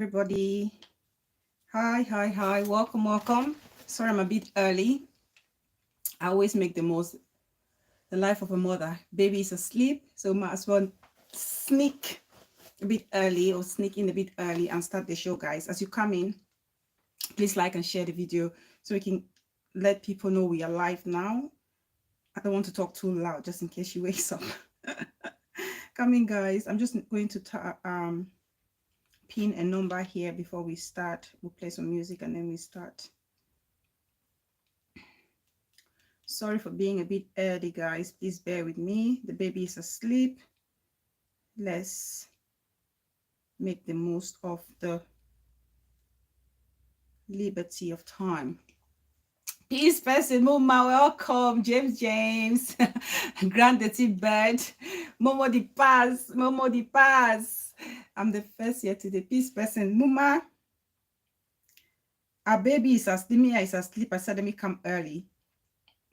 Everybody, hi, welcome. Sorry, I'm a bit early. I always make the life of a mother. Baby is asleep, so might as well sneak a bit early or sneak in a bit early and start the show, guys. As you come in, please like and share the video so we can let people know we are live now. I don't want to talk too loud just in case she wakes up. Come in, guys. I'm just going to pin a number here before we start. We'll play some music and then we start. Sorry for being a bit early, guys. Please bear with me. The baby is asleep. Let's make the most of the liberty of time. Peace person, Mama, welcome. James, Grand Dirty Bird, Momo the Pass. I'm the first here today. Peace person, Mama. Our baby is asleep. Mia is asleep. I said, let me come early.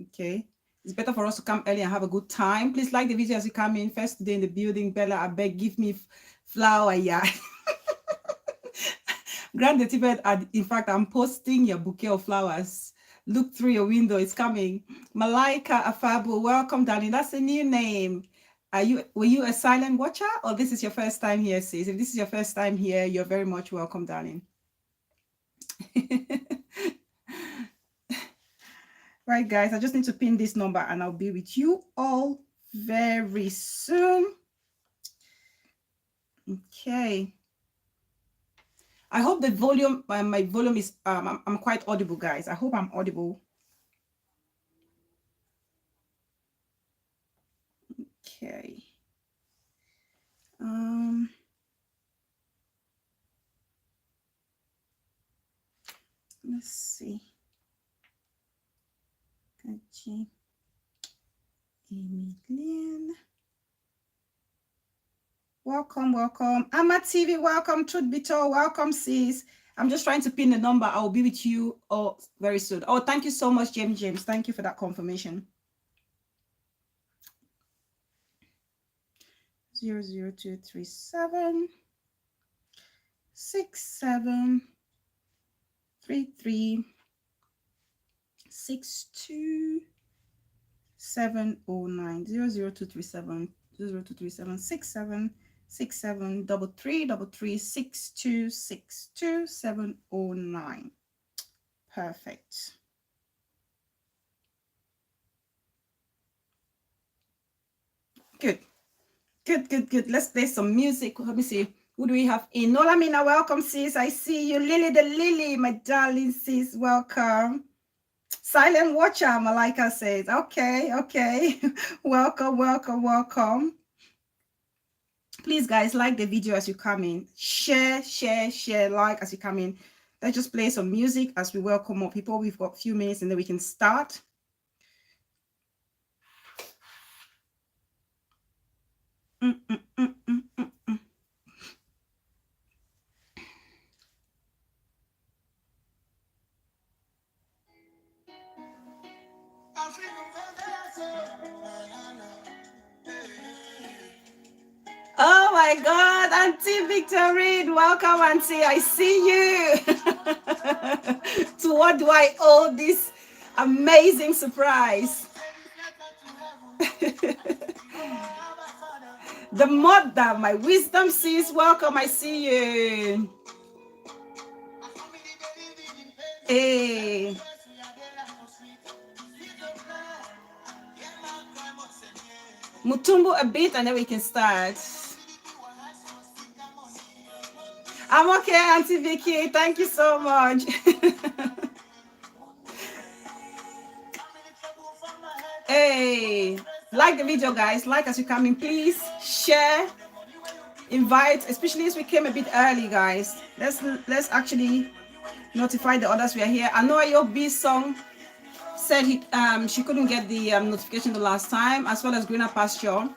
Okay. It's better for us to come early and have a good time. Please like the video as you come in. First day in the building. Bella, I beg, give me flower, yeah. Grand Tibet, in fact, I'm posting your bouquet of flowers. Look through your window. It's coming. Malaika Afabu, welcome, darling. That's a new name. Were you a silent watcher or this is your first time here, sis? If this is your first time here, you're very much welcome, darling. Right, guys, I just need to pin this number and I'll be with you all very soon. Okay. I hope the volume, my volume is, I'm quite audible, guys. I hope I'm audible. Okay. Let's see. Kachi. Emilian. Welcome. Amma TV, welcome. Truth Be Told, welcome, sis. I'm just trying to pin the number. I will be with you all very soon. Oh, thank you so much, James. Thank you for that confirmation. 00237 67 33 62 709 00237 00237 67 6733 62 62 709. Perfect. Good. Let's play some music. Let me see. Who do we have in? Nolamina, welcome, sis. I see you. Lily the Lily, my darling sis, welcome. Silent watcher, Malika says. Okay. welcome. Please, guys, like the video as you come in. Share, like as you come in. Let's just play some music as we welcome more people. We've got a few minutes and then we can start. Oh my God, Auntie Victorine, welcome, Auntie. I see you. To what do I owe this amazing surprise? The mother, my wisdom sis, welcome. I see you. Hey. Mutumbu a bit and then we can start. I'm okay, Auntie Vicky. Thank you so much. Hey, like the video, guys. Like as you come in, please share, invite, especially as we came a bit early, guys. Let's actually notify the others we are here. I know your B song said she couldn't get the notification the last time, as well as Greener Pasture.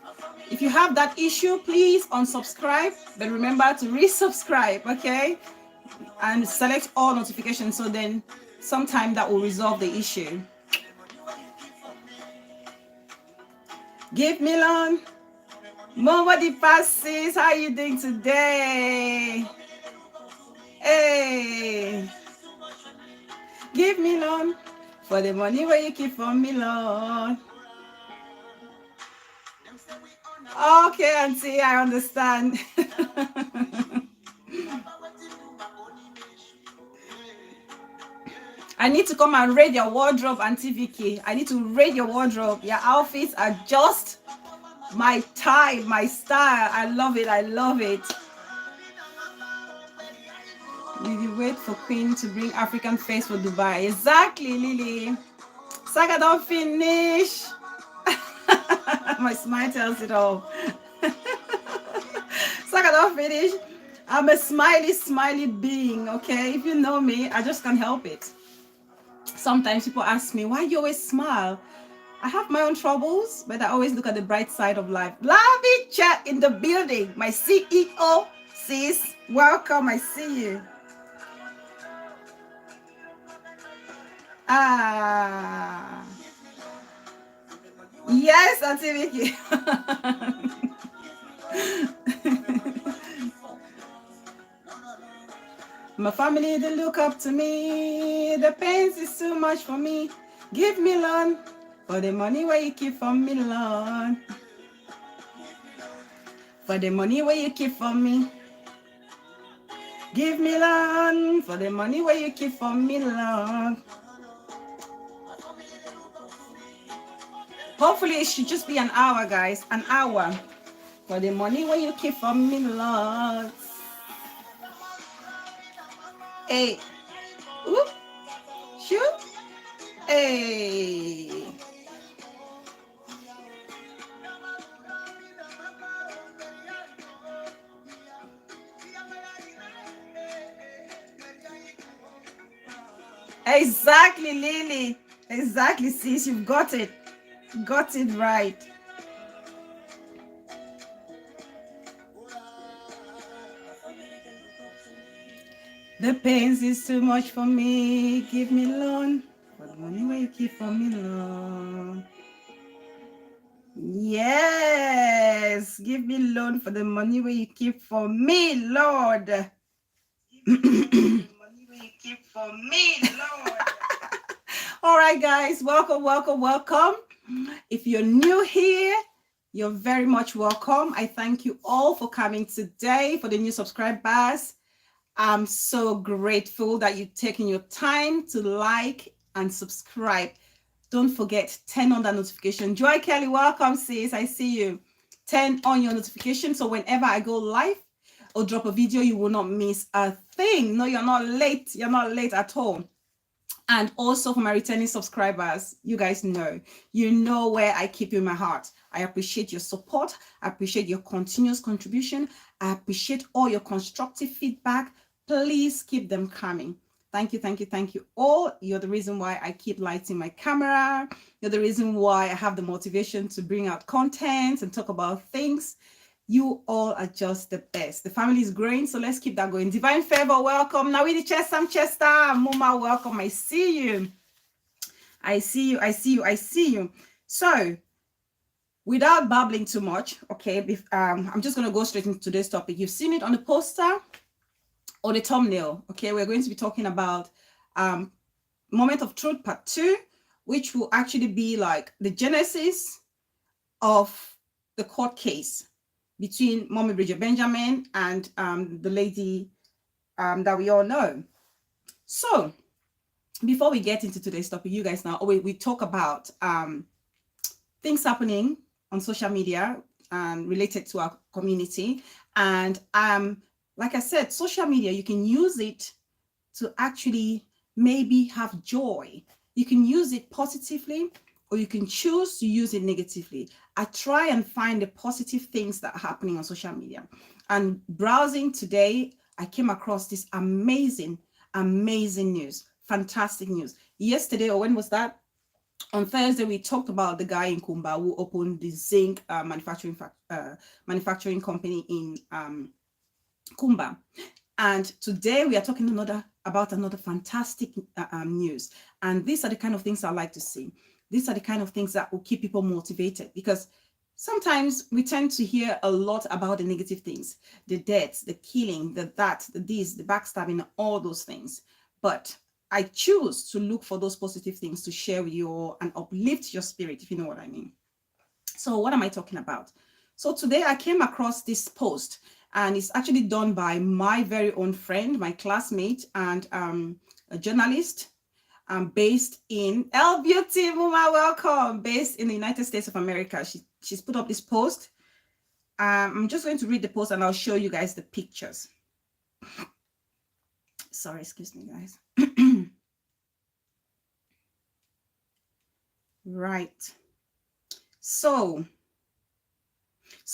If you have that issue, please unsubscribe, but remember to resubscribe, okay? And select all notifications, so then sometime that will resolve the issue. Give me long. Momo the passes, how are you doing today? Give me loan for the money where you keep for me, Lord. Okay, auntie, I understand. I need to come and raid your wardrobe, Auntie Vicky. I need to raid your wardrobe. Your outfits are just my type, my style. I love it. I love it. Lily, wait for Queen to bring African face for Dubai. Exactly, Lily. Saga don't finish. My smile tells it all. Saga don't finish. I'm a smiley being, okay? If you know me, I just can't help it. Sometimes people ask me, why do you always smile? I have my own troubles, but I always look at the bright side of life. Lavi chat in the building. My CEO, sis, welcome. I see you. Ah, yes, Auntie Vicky. My family, they look up to me. The pains is too much for me. Give me loan for the money where you keep for me, Lord. For the money where you keep for me. Give me loan for the money where you keep for me, Lord. Hopefully it should just be an hour, guys. An hour. For the money where you keep for me, Lord. Hey. Oop. Shoot. Hey. Exactly, Lily. Exactly, sis. You've got it. Got it right. The pains is too much for me. Give me loan. For the money where you keep for me, Lord. Yes. Give me loan for the money where you keep for me, Lord. All right, guys. Welcome. If you're new here, you're very much welcome. I thank you all for coming today. For the new subscribers, I'm so grateful that you've taken your time to like and subscribe. Don't forget, turn on that notification. Joy Kelly, welcome, sis. I see you. Turn on your notification so whenever I go live or drop a video, you will not miss a thing. No, you're not late. You're not late at all. And also for my returning subscribers, you guys know, where I keep you in my heart. I appreciate your support. I appreciate your continuous contribution. I appreciate all your constructive feedback. Please keep them coming. Thank you all. You're the reason why I keep lighting my camera. You're the reason why I have the motivation to bring out content and talk about things. You all are just the best. The family is growing, so let's keep that going. Divine Favor, welcome. Nawidi Chester, Muma, welcome. I see you. I see you. So, without babbling too much, okay, I'm just going to go straight into today's topic. You've seen it on the poster or the thumbnail, okay? We're going to be talking about Moment of Truth Part 2, which will actually be like the genesis of the court case between Mommy Bridget Benjamin and the lady that we all know. So before we get into today's topic, you guys know we talk about things happening on social media related to our community. And like I said, social media, you can use it to actually maybe have joy. You can use it positively, or you can choose to use it negatively. I try and find the positive things that are happening on social media. And browsing today, I came across this amazing news, fantastic news. Yesterday, or when was that? On Thursday, we talked about the guy in Kumba who opened the zinc manufacturing company in Kumba. And today we are talking about another fantastic news. And these are the kind of things I like to see. These are the kind of things that will keep people motivated, because sometimes we tend to hear a lot about the negative things, the deaths, the killing, the this, the backstabbing, all those things. But I choose to look for those positive things to share with you all and uplift your spirit, if you know what I mean. So what am I talking about? So today I came across this post, and it's actually done by my very own friend, my classmate, and a journalist based in El Beauty, Muma, welcome, based in the United States of America. She's put up this post. I'm just going to read the post and I'll show you guys the pictures. Sorry, excuse me, guys. Right. So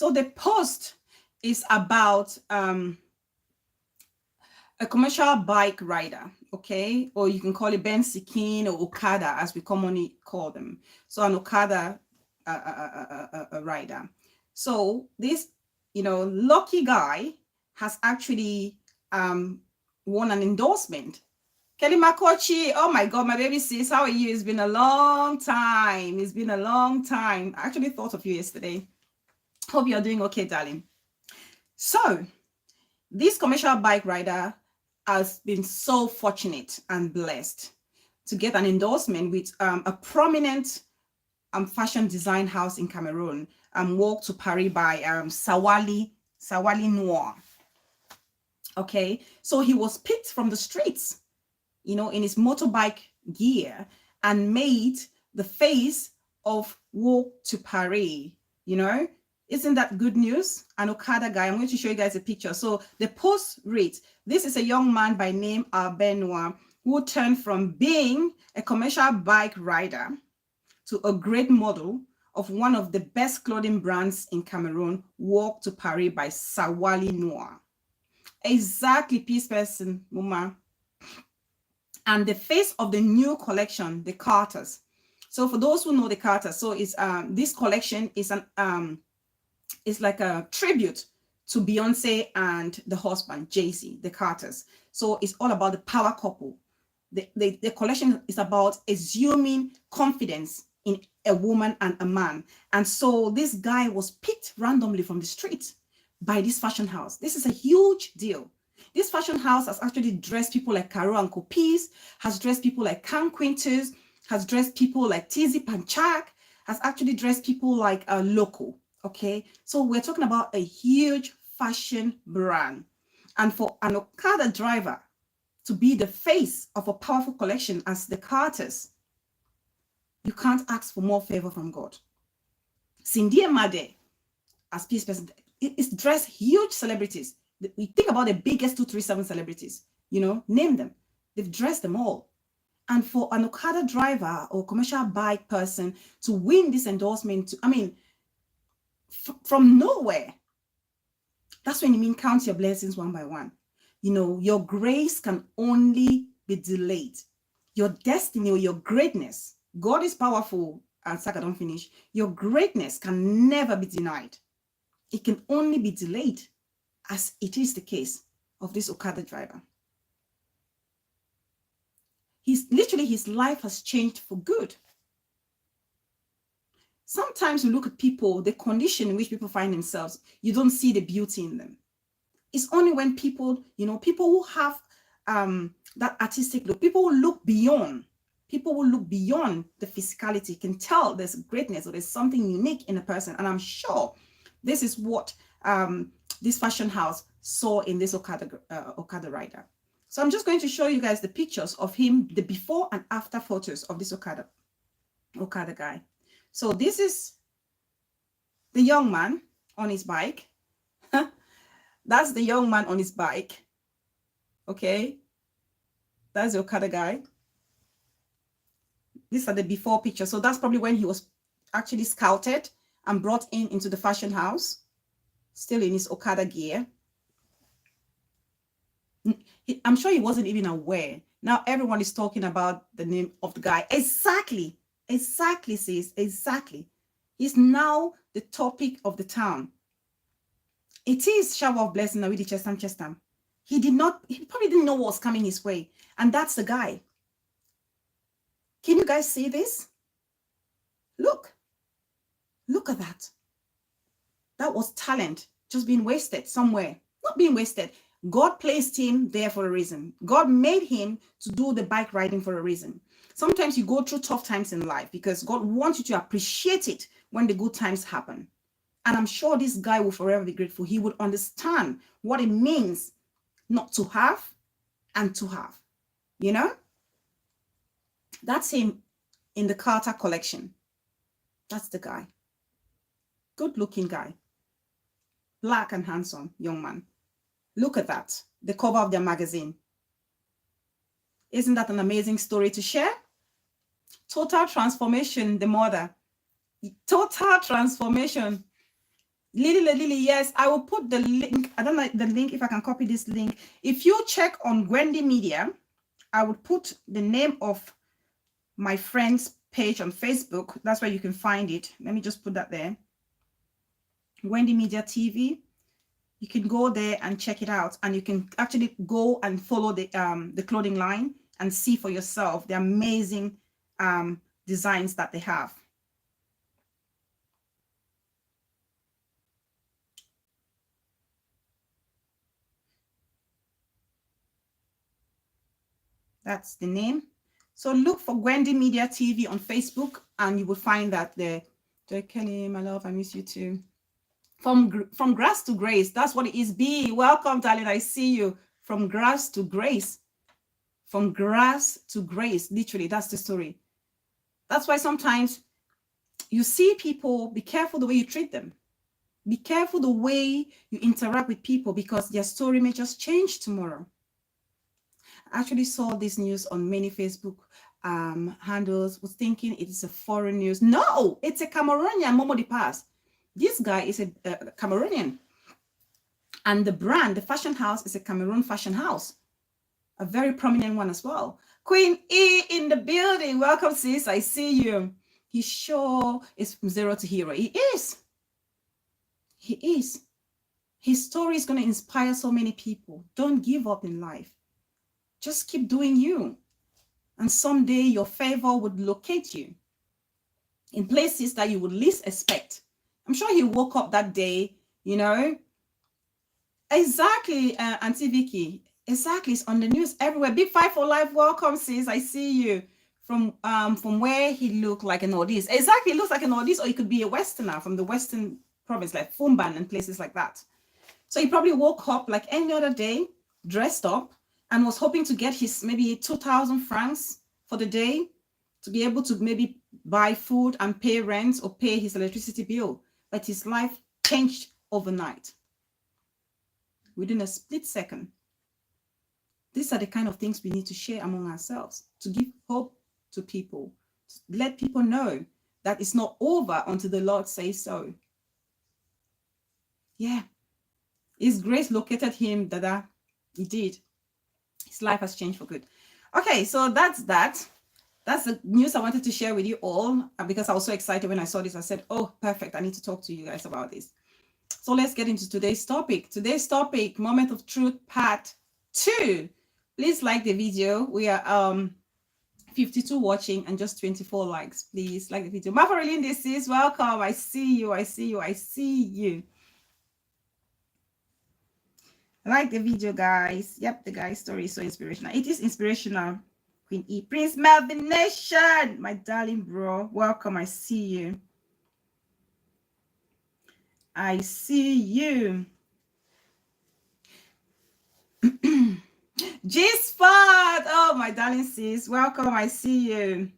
the post is about a commercial bike rider, okay? Or you can call it Bensikin or Okada, as we commonly call them. So an Okada rider. So this, lucky guy has actually won an endorsement. Kelly Makochi, oh my God, my baby sis, how are you? It's been a long time. It's been a long time. I actually thought of you yesterday. Hope you're doing okay, darling. So this commercial bike rider has been so fortunate and blessed to get an endorsement with a prominent fashion design house in Cameroon, Walk to Paris by Sawali Noir. Okay, so he was picked from the streets, in his motorbike gear and made the face of Walk to Paris, Isn't that good news? An Okada guy. I'm going to show you guys a picture. So the post reads, this is a young man by name Benoit who turned from being a commercial bike rider to a great model of one of the best clothing brands in Cameroon, Walk to Paris by Sawali Noir. Exactly, peace person, Muma. And the face of the new collection, the Carters. So for those who know the Carters, so it's this collection is it's like a tribute to Beyonce and the husband, Jay-Z, the Carters. So it's all about the power couple. The collection is about assuming confidence in a woman and a man. And so this guy was picked randomly from the street by this fashion house. This is a huge deal. This fashion house has actually dressed people like Caro and Copies, has dressed people like Cam Quinters, has dressed people like Tizi Panchak, has actually dressed people like Loco. Okay, so we're talking about a huge fashion brand. And for an Okada driver to be the face of a powerful collection as the Carters, you can't ask for more favor from God. Cindy Made, as peace person, it's dressed huge celebrities. We think about the biggest 237 celebrities, name them. They've dressed them all. And for an Okada driver or commercial bike person to win this endorsement, from nowhere, that's when you mean count your blessings one by one. Your grace can only be delayed. Your destiny or your greatness, God is powerful, and Saka don't finish. Your greatness can never be denied. It can only be delayed, as it is the case of this Okada driver. His life has changed for good. Sometimes you look at people, the condition in which people find themselves, you don't see the beauty in them. It's only when people, people who have that artistic look, people who look beyond the physicality can tell there's greatness or there's something unique in a person. And I'm sure this is what this fashion house saw in this Okada rider. So I'm just going to show you guys the pictures of him, the before and after photos of this Okada guy. So this is the young man on his bike. That's the young man on his bike. Okay. That's the Okada guy. These are the before pictures. So that's probably when he was actually scouted and brought into the fashion house, still in his Okada gear. I'm sure he wasn't even aware. Now everyone is talking about the name of the guy. Exactly, sis, exactly. He's now the topic of the town. It is shower of blessing, Nawidi Chestam. He probably didn't know what was coming his way. And that's the guy. Can you guys see this? Look at that. That was talent just being wasted somewhere. Not being wasted, God placed him there for a reason. God made him to do the bike riding for a reason. Sometimes you go through tough times in life because God wants you to appreciate it when the good times happen. And I'm sure this guy will forever be grateful. He would understand what it means not to have and to have. You know? That's him in the Carter collection. That's the guy. Good looking guy. Black and handsome young man. Look at that. The cover of their magazine. Isn't that an amazing story to share? Total transformation, the mother. Total transformation. Lily, yes, I will put the link. I don't know the link, if I can copy this link. If you check on Wendy Media, I would put the name of my friend's page on Facebook. That's where you can find it. Let me just put that there. Wendy Media TV. You can go there and check it out, and you can actually go and follow the clothing line and see for yourself the amazing designs that they have. That's the name. So look for Wendy Media TV on Facebook, and you will find that there. Joy Kelly, my love, I miss you too. From grass to grace, that's what it is. B, welcome, darling. I see you. From grass to grace. From grass to grace. Literally, that's the story. That's why sometimes you see people, be careful the way you treat them. Be careful the way you interact with people, because their story may just change tomorrow. I actually saw this news on many Facebook handles, was thinking it is a foreign news. No, it's a Cameroonian, Momo Pass. This guy is a Cameroonian. And the brand, the fashion house, is a Cameroon fashion house. A very prominent one as well. Queen E in the building. Welcome, sis. I see you. He sure is from zero to hero. He is. He is. His story is going to inspire so many people. Don't give up in life. Just keep doing you. And someday your favor would locate you in places that you would least expect. I'm sure he woke up that day, you know. Exactly, Auntie Vicky. Exactly, it's on the news everywhere. Big Five for Life, welcome, sis. I see you. From where he looked like a Northeast. Exactly, he looks like a Northeast, or he could be a Westerner from the Western province, like Fumban and places like that. So he probably woke up like any other day, dressed up, and was hoping to get his maybe 2,000 francs for the day to be able to maybe buy food and pay rent or pay his electricity bill. But his life changed overnight, within a split second. These are the kind of things we need to share among ourselves, to give hope to people, to let people know that it's not over until the Lord says so. Yeah. His grace located him, Dada. He did. His life has changed for good. Okay, so that's that. That's the news I wanted to share with you all, because I was so excited when I saw this. I said, oh, perfect. I need to talk to you guys about this. So let's get into today's topic. Today's topic, Moment of Truth, Part 2. Please like the video. We are 52 watching and just 24 likes. Please like the video. Mafarelin, this is welcome. I see you. I see you. I see you. Like the video, guys. Yep, the guy's story is so inspirational. It is inspirational. Queen E. Prince Melvin Nation, my darling bro. Welcome. I see you. I see you. G-Spot. Oh, my darling sis. Welcome. I see you.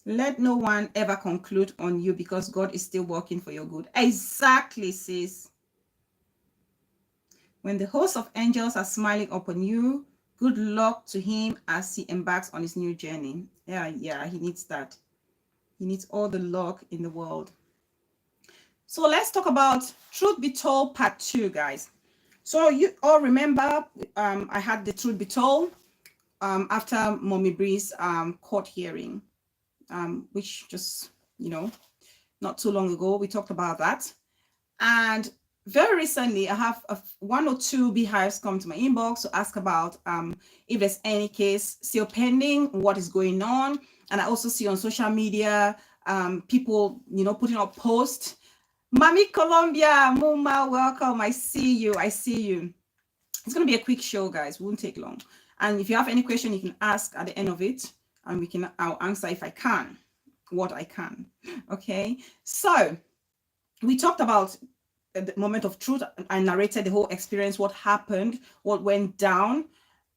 Let no one ever conclude on you, because God is still working for your good. Exactly, sis. When the host of angels are smiling upon you, good luck to him as he embarks on his new journey. Yeah, he needs that. He needs all the luck in the world. So let's talk about Truth Be Told Part 2, guys. So you all remember I had the Truth Be Told after Mommy Bree's court hearing, which just, you know, not too long ago, we talked about that. And very recently, I have one or two beehives come to my inbox to ask about if there's any case still pending, what is going on. And I also see on social media people, you know, putting up posts. Mami Colombia, Muma, welcome. I see you. I see you. It's going to be a quick show, guys. It won't take long. And if you have any question, you can ask at the end of it, and I'll answer if I can, what I can. Okay. So we talked about the moment of truth. I narrated the whole experience, what happened, what went down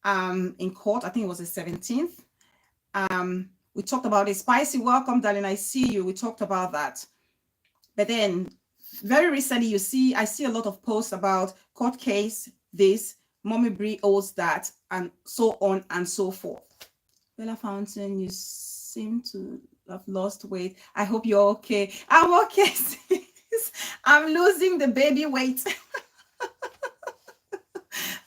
in court. I think it was the 17th. We talked about it. Spicy, welcome, darling. I see you. We talked about that. But then very recently, I see a lot of posts about court case, this, Mommy Brie owes that, and so on and so forth. Bella Fountain, you seem to have lost weight. I hope you're okay. I'm okay, sis. I'm losing the baby weight.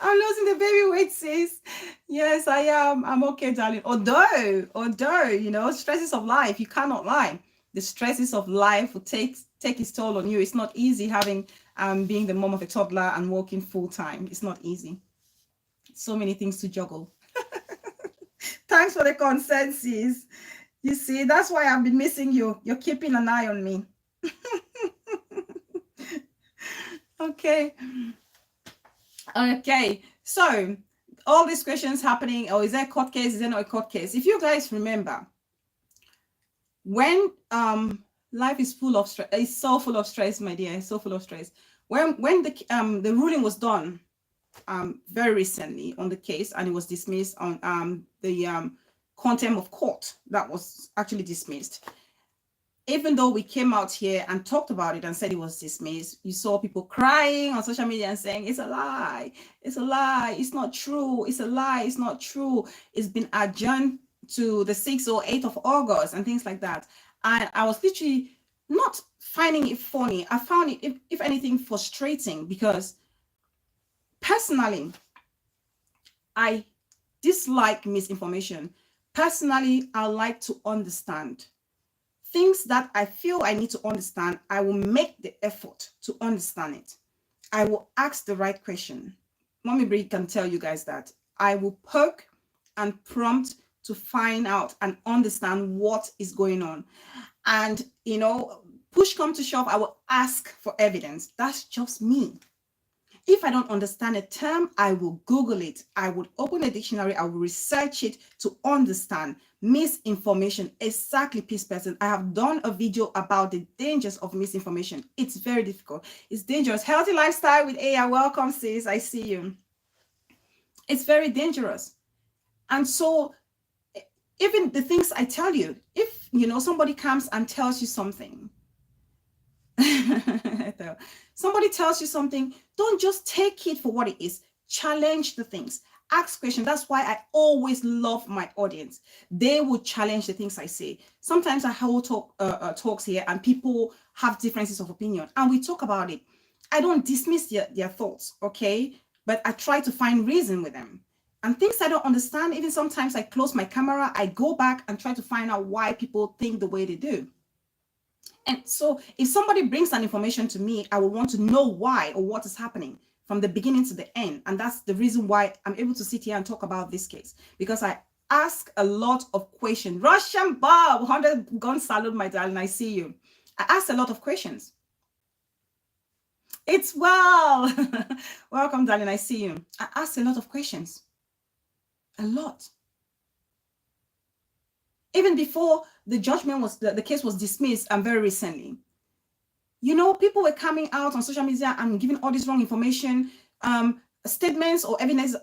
I'm losing the baby weight, sis. Yes, I am. I'm okay, darling. Although, you know, stresses of life, you cannot lie. The stresses of life will take its toll on you. It's not easy having being the mom of a toddler and working full time. It's not easy. So many things to juggle. Thanks for the consensus. You see, that's why I've been missing you. You're keeping an eye on me. Okay. Okay. So all these questions happening. Oh, is there a court case? Is there not a court case? If you guys remember, when life is full of stress, it's so full of stress, my dear. It's so full of stress. When the ruling was done very recently on the case, and it was dismissed on the contempt of court, that was actually dismissed. Even though we came out here and talked about it and said it was dismissed, you saw people crying on social media and saying, it's a lie, it's a lie, it's not true, it's a lie, it's not true, it's been adjourned to the 6th or 8th of August and things like that. And I was literally not finding it funny. I found it, if anything, frustrating, because personally, I dislike misinformation. Personally, I like to understand. Things that I feel I need to understand, I will make the effort to understand it. I will ask the right question. Mommy Brie can tell you guys that. I will poke and prompt to find out and understand what is going on. And, you know, push come to shove, I will ask for evidence. That's just me. If I don't understand a term, I will Google it. I would open a dictionary. I will research it to understand misinformation. Exactly, peace person. I have done a video about the dangers of misinformation. It's very difficult. It's dangerous. Healthy lifestyle with AI. Welcome, sis. I see you. It's very dangerous. And so even the things I tell you, if, you know, somebody comes and tells you something, somebody tells you something, don't just take it for what it is. Challenge the things. Ask questions. That's why I always love my audience. They will challenge the things I say. Sometimes I hold talks here and people have differences of opinion and we talk about it. I don't dismiss their thoughts, okay? But I try to find reason with them. And things I don't understand, even sometimes I close my camera, I go back and try to find out why people think the way they do. And so if somebody brings an information to me, I will want to know why or what is happening from the beginning to the end. And that's the reason why I'm able to sit here and talk about this case, because I ask a lot of questions. Russian Bob, 100 gun salute, my darling, I see you. I ask a lot of questions. It's well. Welcome, darling, I see you. I ask a lot of questions. A lot. Even before the judgment was, the case was dismissed, and very recently, you know, people were coming out on social media and giving all this wrong information, statements or evidence,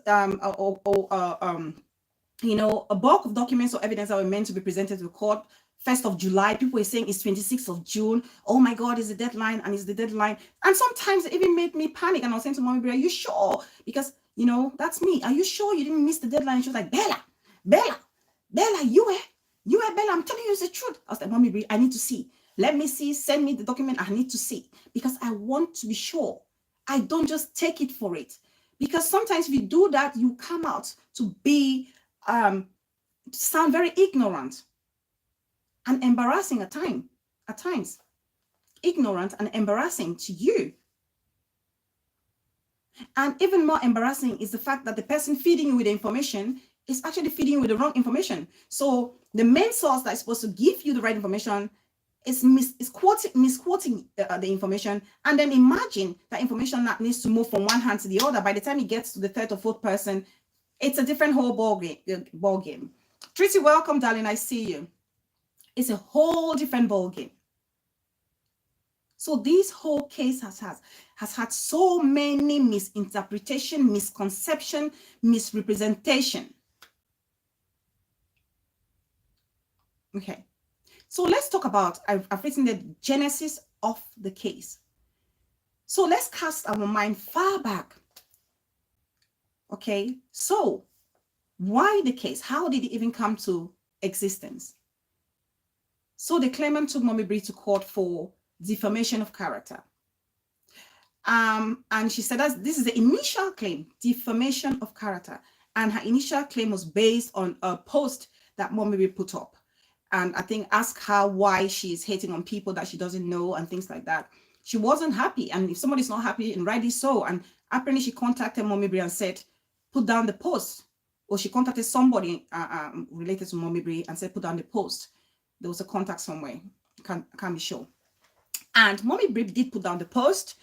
you know, a bulk of documents or evidence that were meant to be presented to the court. 1st of July, people were saying it's 26th of June. Oh my God, it's the deadline, and it's the deadline. And sometimes it even made me panic. And I was saying to Mommy Brie, are you sure? Because, you know, that's me. Are you sure you didn't miss the deadline? And she was like, Bella, you Bella, I'm telling you the truth. I was like, Mommy Brie, I need to see. Let me see. Send me the document. I need to see, because I want to be sure. I don't just take it for it. Because sometimes if you do that, you come out to be, sound very ignorant and embarrassing at times. Ignorant and embarrassing to you. And even more embarrassing is the fact that the person feeding you with the information is actually feeding you with the wrong information. So the main source that is supposed to give you the right information is misquoting the information, and then imagine that information that needs to move from one hand to the other. By the time it gets to the third or fourth person, it's a different whole ball game. Tracy, welcome, darling. I see you. It's a whole different ball game. So this whole case has had so many misinterpretation, misconception, misrepresentation. Okay, so let's talk about, I've written the genesis of the case. So let's cast our mind far back. Okay, so why the case? How did it even come to existence? So the claimant took Mommy Bree to court for defamation of character. And she said that this is the initial claim, defamation of character. And her initial claim was based on a post that Mommy Bree put up. And I think ask her why she's hating on people that she doesn't know and things like that. She wasn't happy. And if somebody's not happy, and rightly so. And apparently she contacted Mommy Bree and said, put down the post. Or she contacted somebody related to Mommy Bree and said, put down the post. There was a contact somewhere. Can't be sure. And Mommy Bree did put down the post.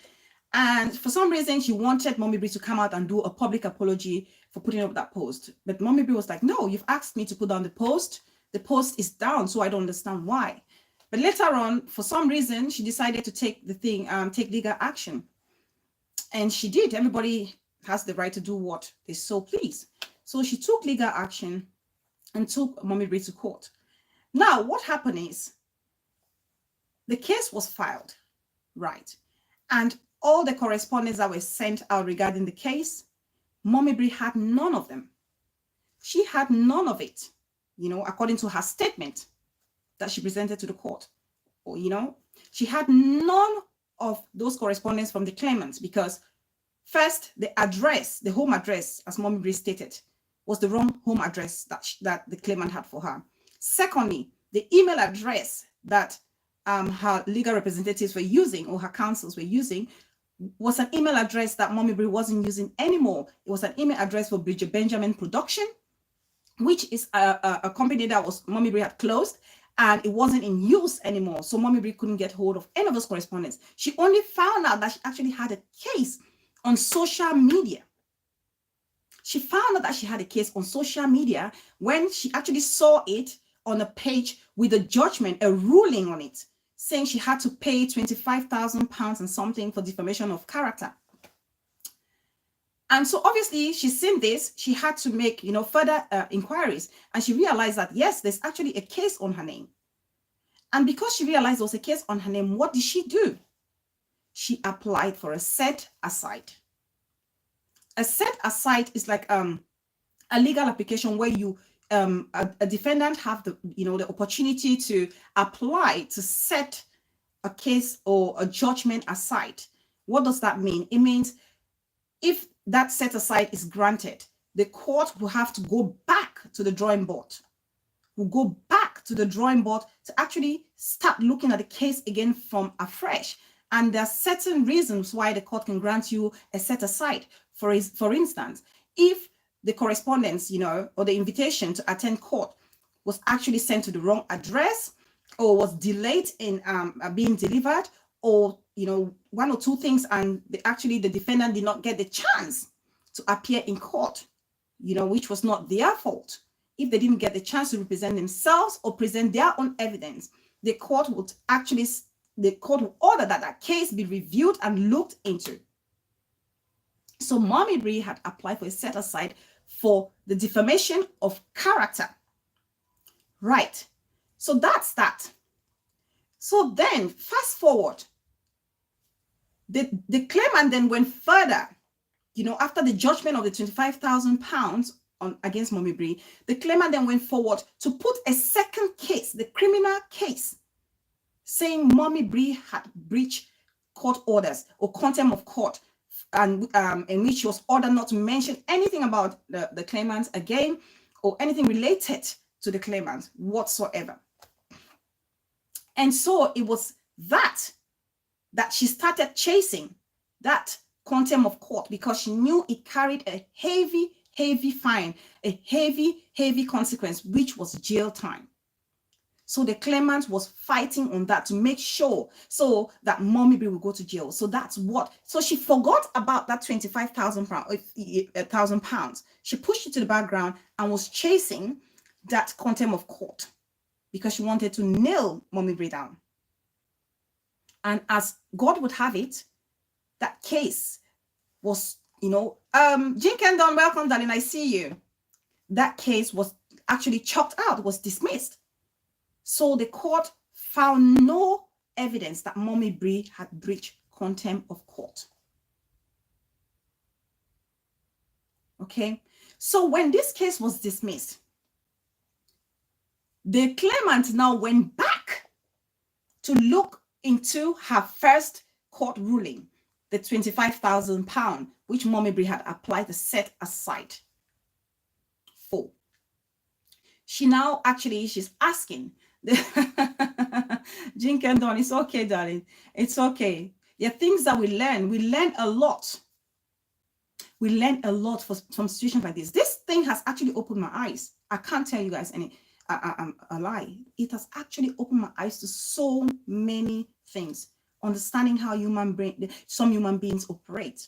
And for some reason, she wanted Mommy Bree to come out and do a public apology for putting up that post. But Mommy Bree was like, no, you've asked me to put down the post. The post is down, so I don't understand why. But later on, for some reason, she decided to take the thing, take legal action. And she did. Everybody has the right to do what they so please. So she took legal action and took Mommy Bree to court. Now, what happened is the case was filed, right? And all the correspondence that were sent out regarding the case, Mommy Bree had none of them. She had none of it, you know, according to her statement that she presented to the court. Or, you know, she had none of those correspondence from the claimants because first, the address, the home address, as Mommy Bree stated, was the wrong home address that the claimant had for her. Secondly, the email address that her legal representatives were using or her counsels were using was an email address that Mommy Bree wasn't using anymore. It was an email address for Bridget Benjamin Production, which is a company that was Mommy Bree had closed and it wasn't in use anymore. So Mommy Bree couldn't get hold of any of those correspondence. She only found out that she actually had a case on social media. She found out that she had a case on social media when she actually saw it on a page with a judgment, a ruling on it, saying she had to pay £25,000 and something for defamation of character. And so obviously she's seen this, she had to make, you know, further inquiries. And she realized that, yes, there's actually a case on her name. And because she realized there was a case on her name, what did she do? She applied for a set aside. A set aside is like a legal application where you a defendant have the, you know, the opportunity to apply to set a case or a judgment aside. What does that mean? It means if that set aside is granted, the court will have to go back to the drawing board. Will go back to the drawing board to actually start looking at the case again from afresh. And there are certain reasons why the court can grant you a set aside. For instance, if the correspondence, you know, or the invitation to attend court was actually sent to the wrong address or was delayed in being delivered, or, you know, one or two things, and the defendant did not get the chance to appear in court, you know, which was not their fault. If they didn't get the chance to represent themselves or present their own evidence, the court would order that that case be reviewed and looked into. So Mommy Bree had applied for a set aside for the defamation of character. Right. So that's that. So then fast forward, the claimant then went further, you know, after the judgment of the £25,000 against Mommy Bree, the claimant then went forward to put a second case, the criminal case, saying Mommy Bree had breached court orders or contempt of court, and in which she was ordered not to mention anything about the claimant again or anything related to the claimant whatsoever. And so it was that she started chasing that contempt of court because she knew it carried a heavy fine, a heavy consequence, which was jail time. So the claimant was fighting on that to make sure so that Mommy Brie will go to jail. So that's what. So she forgot about that 25,000 pounds. She pushed it to the background and was chasing that contempt of court because she wanted to nail Mommy Brie down. And as God would have it, that case was, Jean Kendon, welcome, darling. I see you. That case was actually chalked out, was dismissed. So the court found no evidence that Mommy Brie had breached contempt of court. Okay, so when this case was dismissed, the claimant now went back to look into her first court ruling, the 25,000 pounds, which Mommy Brie had applied to set aside for. She now she's asking, Jean Kendon, it's okay, darling. It's okay. There are things that we learn a lot. We learn a lot from situations like this. This thing has actually opened my eyes. I can't tell you guys a lie. It has actually opened my eyes to so many things. Understanding how some human beings operate.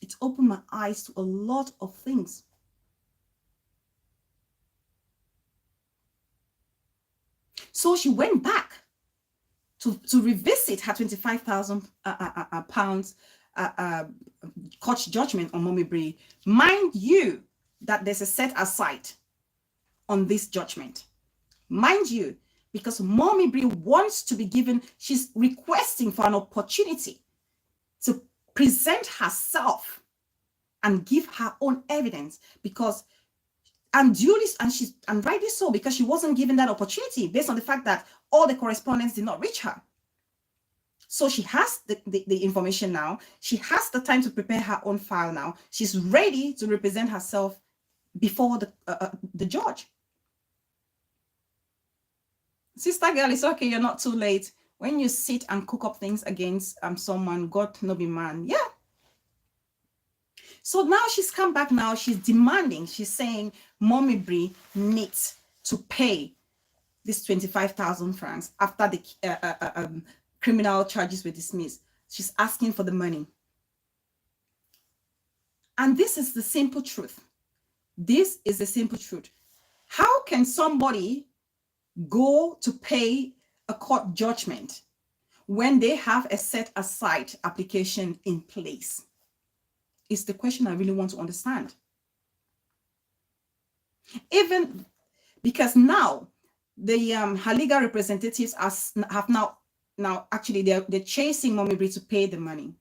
It's opened my eyes to a lot of things. So she went back to revisit her 25,000 pounds court judgment on Mommy Brie. Mind you that there's a set aside on this judgment. Mind you, because Mommy Brie wants to be given, she's requesting for an opportunity to present herself and give her own evidence, because and rightly so, because she wasn't given that opportunity based on the fact that all the correspondence did not reach her. So she has the information now. She has the time to prepare her own file now. She's ready to represent herself before the judge. Sister girl, it's okay. You're not too late. When you sit and cook up things against someone, God no be man. Yeah. So now she's come back now. She's demanding. She's saying Mommy Brie needs to pay this 25,000 francs after the criminal charges were dismissed. She's asking for the money. And this is the simple truth. This is the simple truth. How can somebody go to pay a court judgment when they have a set aside application in place? It's the question I really want to understand. Even because now the her legal representatives have now actually they're chasing Mommy Brie to pay the money.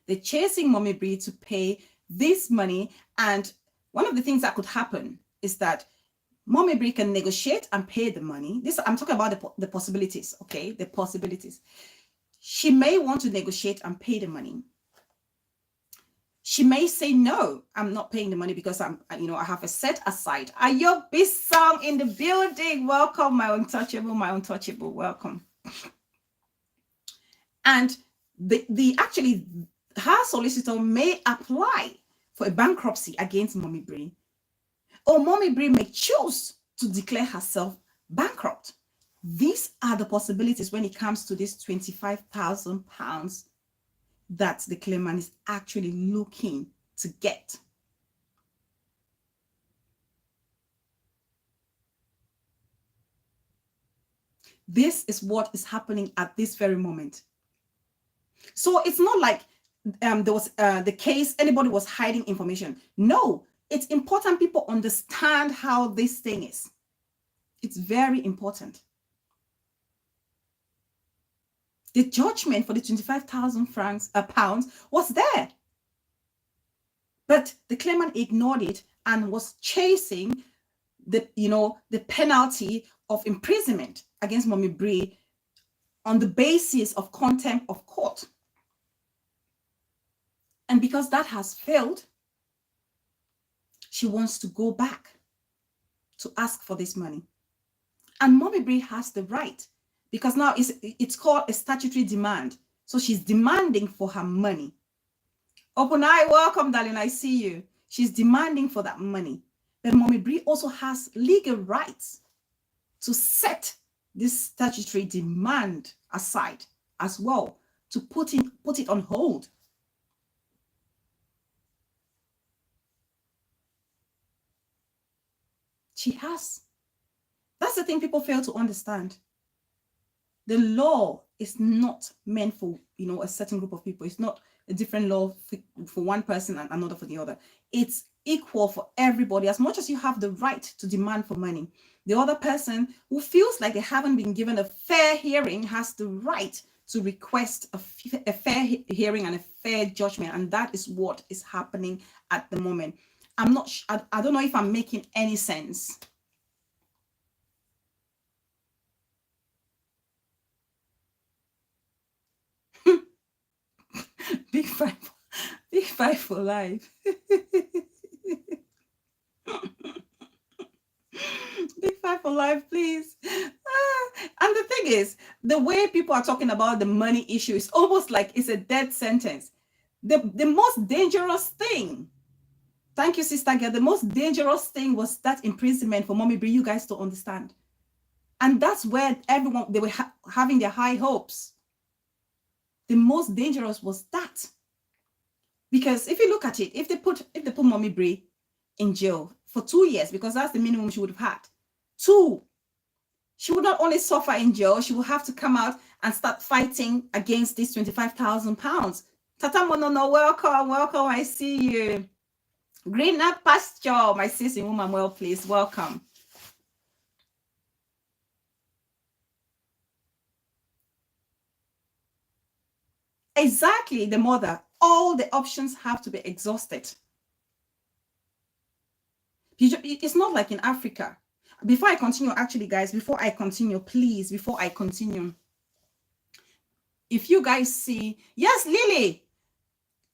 They're chasing Mommy Brie to pay this money, and one of the things that could happen is that Mommy Brie can negotiate and pay the money. I'm talking about the possibilities, okay? The possibilities. She may want to negotiate and pay the money. She may say, no, I'm not paying the money because I have a set aside. Ayo Bissong in the building. Welcome, my untouchable, welcome. And her solicitor may apply for a bankruptcy against Mommy Brie, or Mommy Brie may choose to declare herself bankrupt. These are the possibilities when it comes to this 25,000 pounds that the claimant is actually looking to get. This is what is happening at this very moment. So it's not like there was the case, anybody was hiding information. No, it's important people understand how this thing is. It's very important. The judgment for the 25,000 pounds was there. But the claimant ignored it and was chasing the penalty of imprisonment against Mommy Brie on the basis of contempt of court. And because that has failed, she wants to go back to ask for this money. And Mommy Brie has the right, because now it's called a statutory demand. So she's demanding for her money. Open Eye, welcome, darling. I see you. She's demanding for that money. But Mommy Bree also has legal rights to set this statutory demand aside as well, to put it on hold. She has. That's the thing people fail to understand. The law is not meant for, a certain group of people. It's not a different law for one person and another for the other. It's equal for everybody. As much as you have the right to demand for money, the other person who feels like they haven't been given a fair hearing has the right to request a fair hearing and a fair judgment. And that is what is happening at the moment. I don't know if I'm making any sense. Big five for life. Big five for life, please. And the thing is, the way people are talking about the money issue is almost like it's a dead sentence. The most dangerous thing, thank you, Sister Girl, the most dangerous thing was that imprisonment for Mommy Bree. You guys don't understand. And that's where everyone, they were having their high hopes. The most dangerous was that. Because if you look at it, if they put Mommy Bree in jail for 2 years, because that's the minimum she would have had, 2, she would not only suffer in jail, she will have to come out and start fighting against this £25,000. Tata Monono, welcome, I see you. Greener pasture, my sister woman, well, please, welcome. Exactly, the mother. All the options have to be exhausted. It's not like in Africa. Before I continue, actually, guys, please, if you guys see, yes, Lily,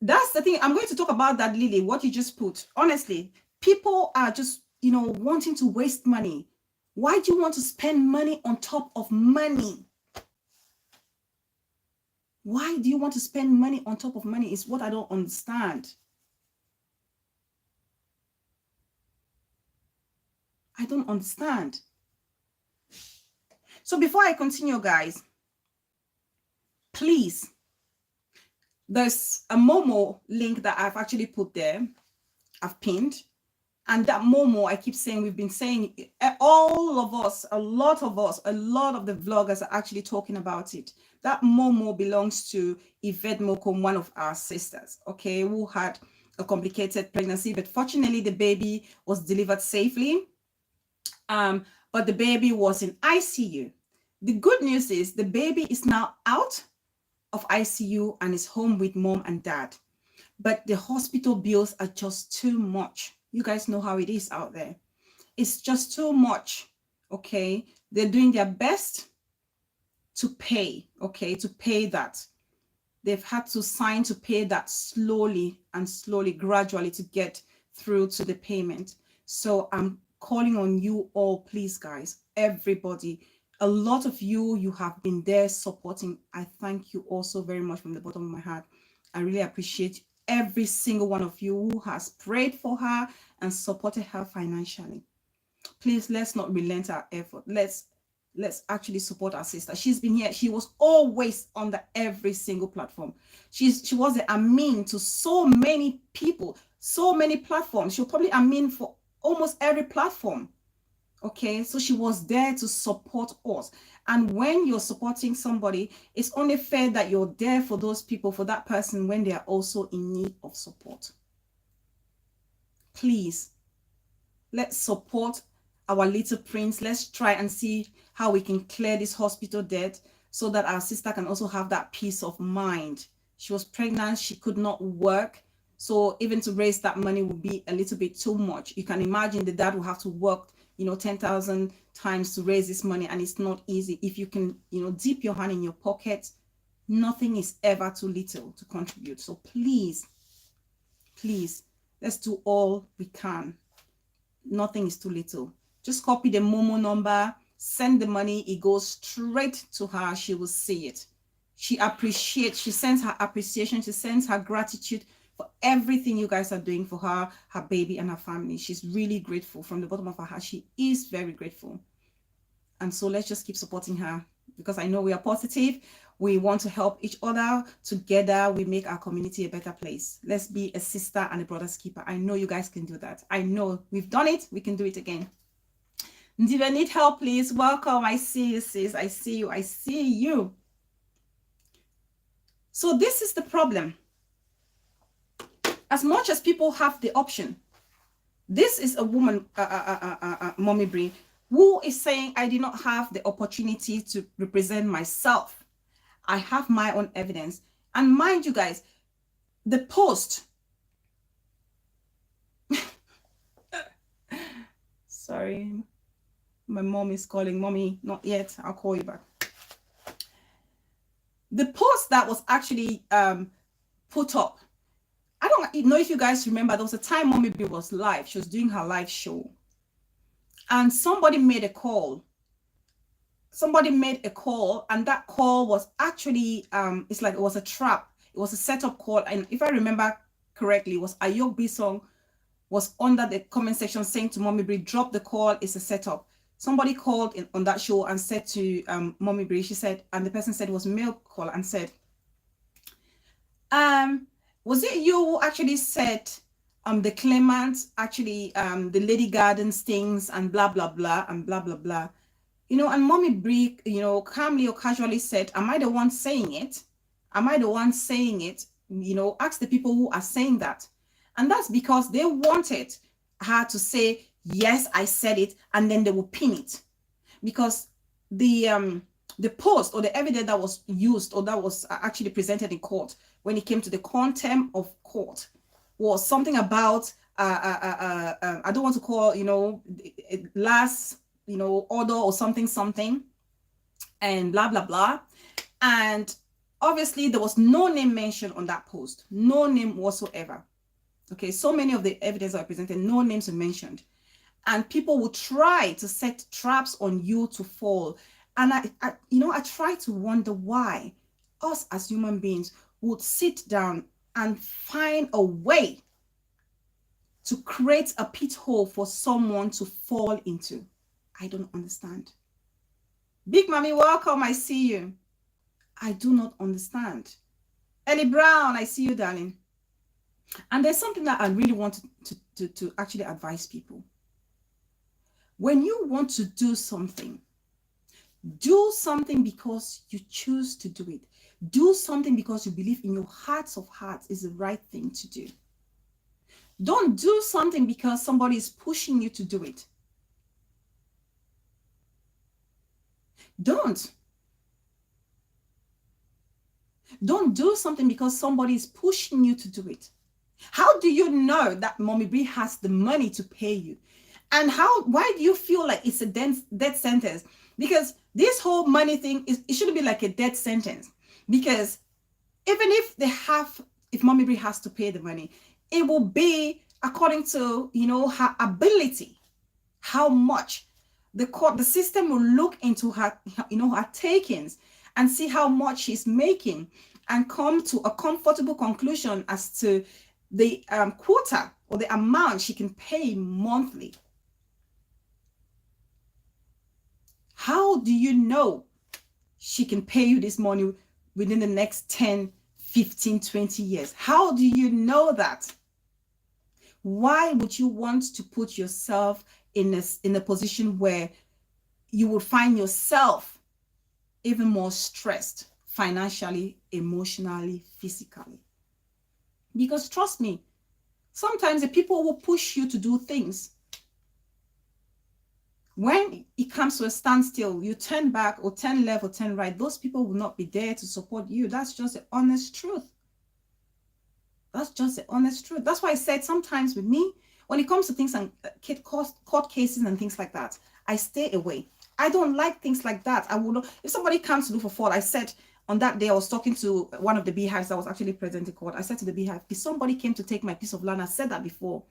that's the thing. I'm going to talk about that, Lily, what you just put. Honestly, people are just, wanting to waste money. Why do you want to spend money on top of money? Why do you want to spend money on top of money is what I don't understand. I don't understand. So before I continue, guys, please, there's a Momo link that I've actually put there. I've pinned. And that Momo, I keep saying, we've been saying, all of us, a lot of the vloggers are actually talking about it. That Momo belongs to Yvette Mokom, one of our sisters, okay, who had a complicated pregnancy, but fortunately the baby was delivered safely. But the baby was in ICU. The good news is the baby is now out of ICU and is home with mom and dad. But the hospital bills are just too much. You guys know how it is out there. It's just too much, okay? They're doing their best to pay, okay, to pay that. They've had to sign to pay that slowly, gradually to get through to the payment. So I'm calling on you all, please, guys, everybody. A lot of you have been there supporting. I thank you all so very much from the bottom of my heart. I really appreciate every single one of you who has prayed for her and supported her financially. Please, let's not relent our effort. Let's actually support our sister. She's been here. She was always on every single platform. She was the admin to so many people, so many platforms. She'll probably admin for almost every platform. Okay, so she was there to support us. And when you're supporting somebody, it's only fair that you're there for those people, for that person, when they are also in need of support. Please, let's support our little prince. Let's try and see how we can clear this hospital debt so that our sister can also have that peace of mind. She was pregnant, she could not work. So even to raise that money would be a little bit too much. You can imagine the dad will have to work 10,000 times to raise this money, and it's not easy. If you can, dip your hand in your pocket, nothing is ever too little to contribute. So please, let's do all we can. Nothing is too little. Just copy the Momo number, send the money, it goes straight to her. She will see it. She sends her appreciation, she sends her gratitude for everything you guys are doing for her, her baby, and her family. She's really grateful from the bottom of her heart. She is very grateful. And so let's just keep supporting her, because I know we are positive. We want to help each other. Together, we make our community a better place. Let's be a sister and a brother's keeper. I know you guys can do that. I know we've done it. We can do it again. Diva, need help, please? Welcome. I see you, sis. I see you. I see you. So this is the problem. As much as people have the option, this is a woman, Mommy Bree, who is saying, I did not have the opportunity to represent myself. I have my own evidence. And mind you guys, the post, sorry, my mom is calling. Mommy, not yet. I'll call you back. The post that was actually put up, I don't know if you guys remember, there was a time Mommy Bree was live. She was doing her live show. And somebody made a call. Somebody made a call, and that call was actually, it's like it was a trap. It was a setup call. And if I remember correctly, it was Ayok Bisong was under the comment section saying to Mommy Bree, drop the call, it's a setup. Somebody called on that show and said to Mommy Bree, she said, and the person said it was a male call, and said, was it you who actually said the claimant actually the Lady Gardens things and blah blah blah and blah blah blah, you know? And Mommy Bree, you know, calmly or casually said, am I the one saying it? Am I the one saying it? You know, ask the people who are saying that. And that's because they wanted her to say, yes, I said it, and then they will pin it. Because the post or the evidence that was used or that was actually presented in court when it came to the contempt of court was something about I don't want to call, you know, last, you know, order or something and blah blah blah. And obviously there was no name mentioned on that post, no name whatsoever. Okay, so many of the evidence are presented, no names are mentioned, and people will try to set traps on you to fall. And I you know, I try to wonder why us as human beings would sit down and find a way to create a pit hole for someone to fall into. I don't understand. Big Mommy, welcome. I see you. I do not understand. Ellie Brown, I see you, darling. And there's something that I really want to actually advise people. When you want to do something because you choose to do it. Do something because you believe in your hearts of hearts is the right thing to do. Don't do something because somebody is pushing you to do it. Don't do something because somebody is pushing you to do it. How do you know that Mommy Bree has the money to pay you? And why do you feel like it's a death sentence? Because this whole money thing, it shouldn't be like a death sentence. Because even if Mommy Bree has to pay the money, it will be according to, you know, her ability, how much the system will look into her, you know, her takings and see how much she's making and come to a comfortable conclusion as to the quota or the amount she can pay monthly. How do you know she can pay you this money within the next 10, 15, 20 years? How do you know that? Why would you want to put yourself in a position where you will find yourself even more stressed financially, emotionally, physically? Because trust me, sometimes the people will push you to do things. When it comes to a standstill, you turn back or turn left or turn right, those people will not be there to support you. That's just the honest truth. That's just the honest truth. That's why I said sometimes with me, when it comes to things and court cases and things like that, I stay away. I don't like things like that. I will not. If somebody comes to look for fault, I said on that day I was talking to one of the beehives that was actually present in court. I said to the beehive, if somebody came to take my piece of land, I said that before,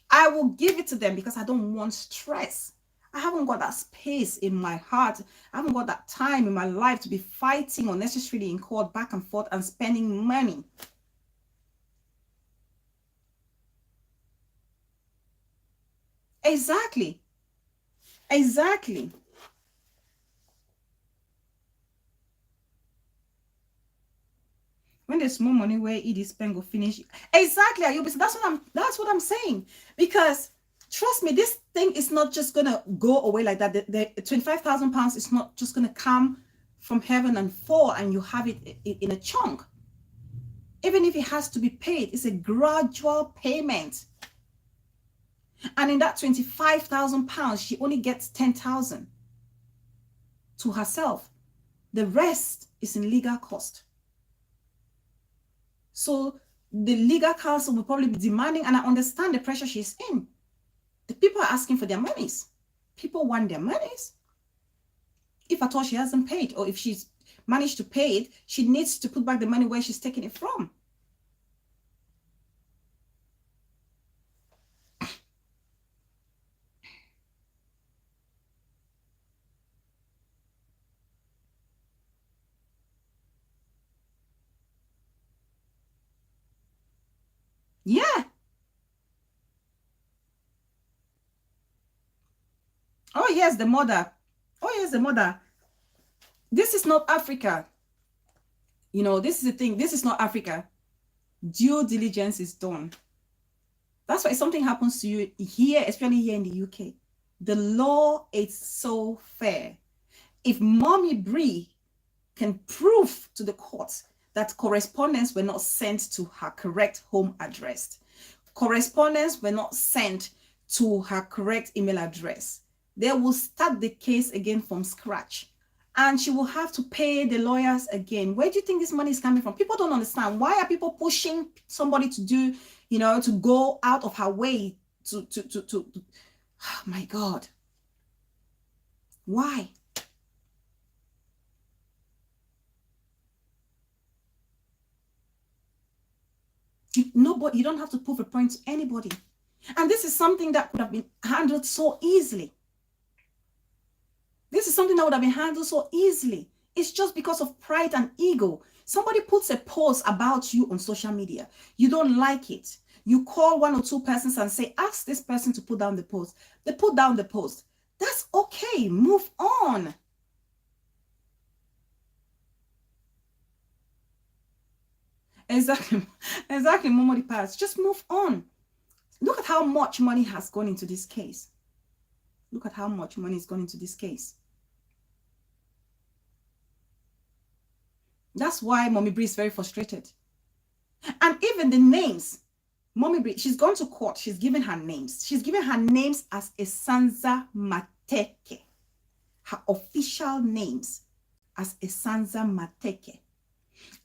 I will give it to them because I don't want stress. I haven't got that space in my heart. I haven't got that time in my life to be fighting unnecessarily in court back and forth and spending money. Exactly. Exactly. When there's more money where it is spent go finish. Exactly, Ayubi. So that's what I'm saying. Because trust me, this thing is not just gonna go away like that. The 25,000 pounds is not just gonna come from heaven and fall and you have it in a chunk. Even if it has to be paid, it's a gradual payment. And in that 25,000 pounds, she only gets 10,000 to herself. The rest is in legal cost. So the legal counsel will probably be demanding, and I understand the pressure she's in. The people are asking for their monies. People want their monies. If at all she hasn't paid, or if she's managed to pay it, she needs to put back the money where she's taking it from. Yeah. Oh, yes, the mother. Oh, yes, the mother. This is not Africa. You know, this is the thing. This is not Africa. Due diligence is done. That's why if something happens to you here, especially here in the UK, the law is so fair. If Mommy Bree can prove to the court that correspondence were not sent to her correct home address, correspondence were not sent to her correct email address, they will start the case again from scratch. And she will have to pay the lawyers again. Where do you think this money is coming from? People don't understand. Why are people pushing somebody to do, to go out of her way to oh my God. Why? You don't have to prove a point to anybody. And this is something that could have been handled so easily. This is something that would have been handled so easily. It's just because of pride and ego. Somebody puts a post about you on social media. You don't like it. You call one or two persons and say, ask this person to put down the post. They put down the post. That's okay. Move on. Exactly. Exactly, Momodi Pass. Just move on. Look at how much money has gone into this case. Look at how much money has gone into this case. That's why Mommy Bree is very frustrated. And even the names, Mommy Bree, she's gone to court. She's given her names. She's given her names as Esanza Mateke. Her official names as Esanza Mateke.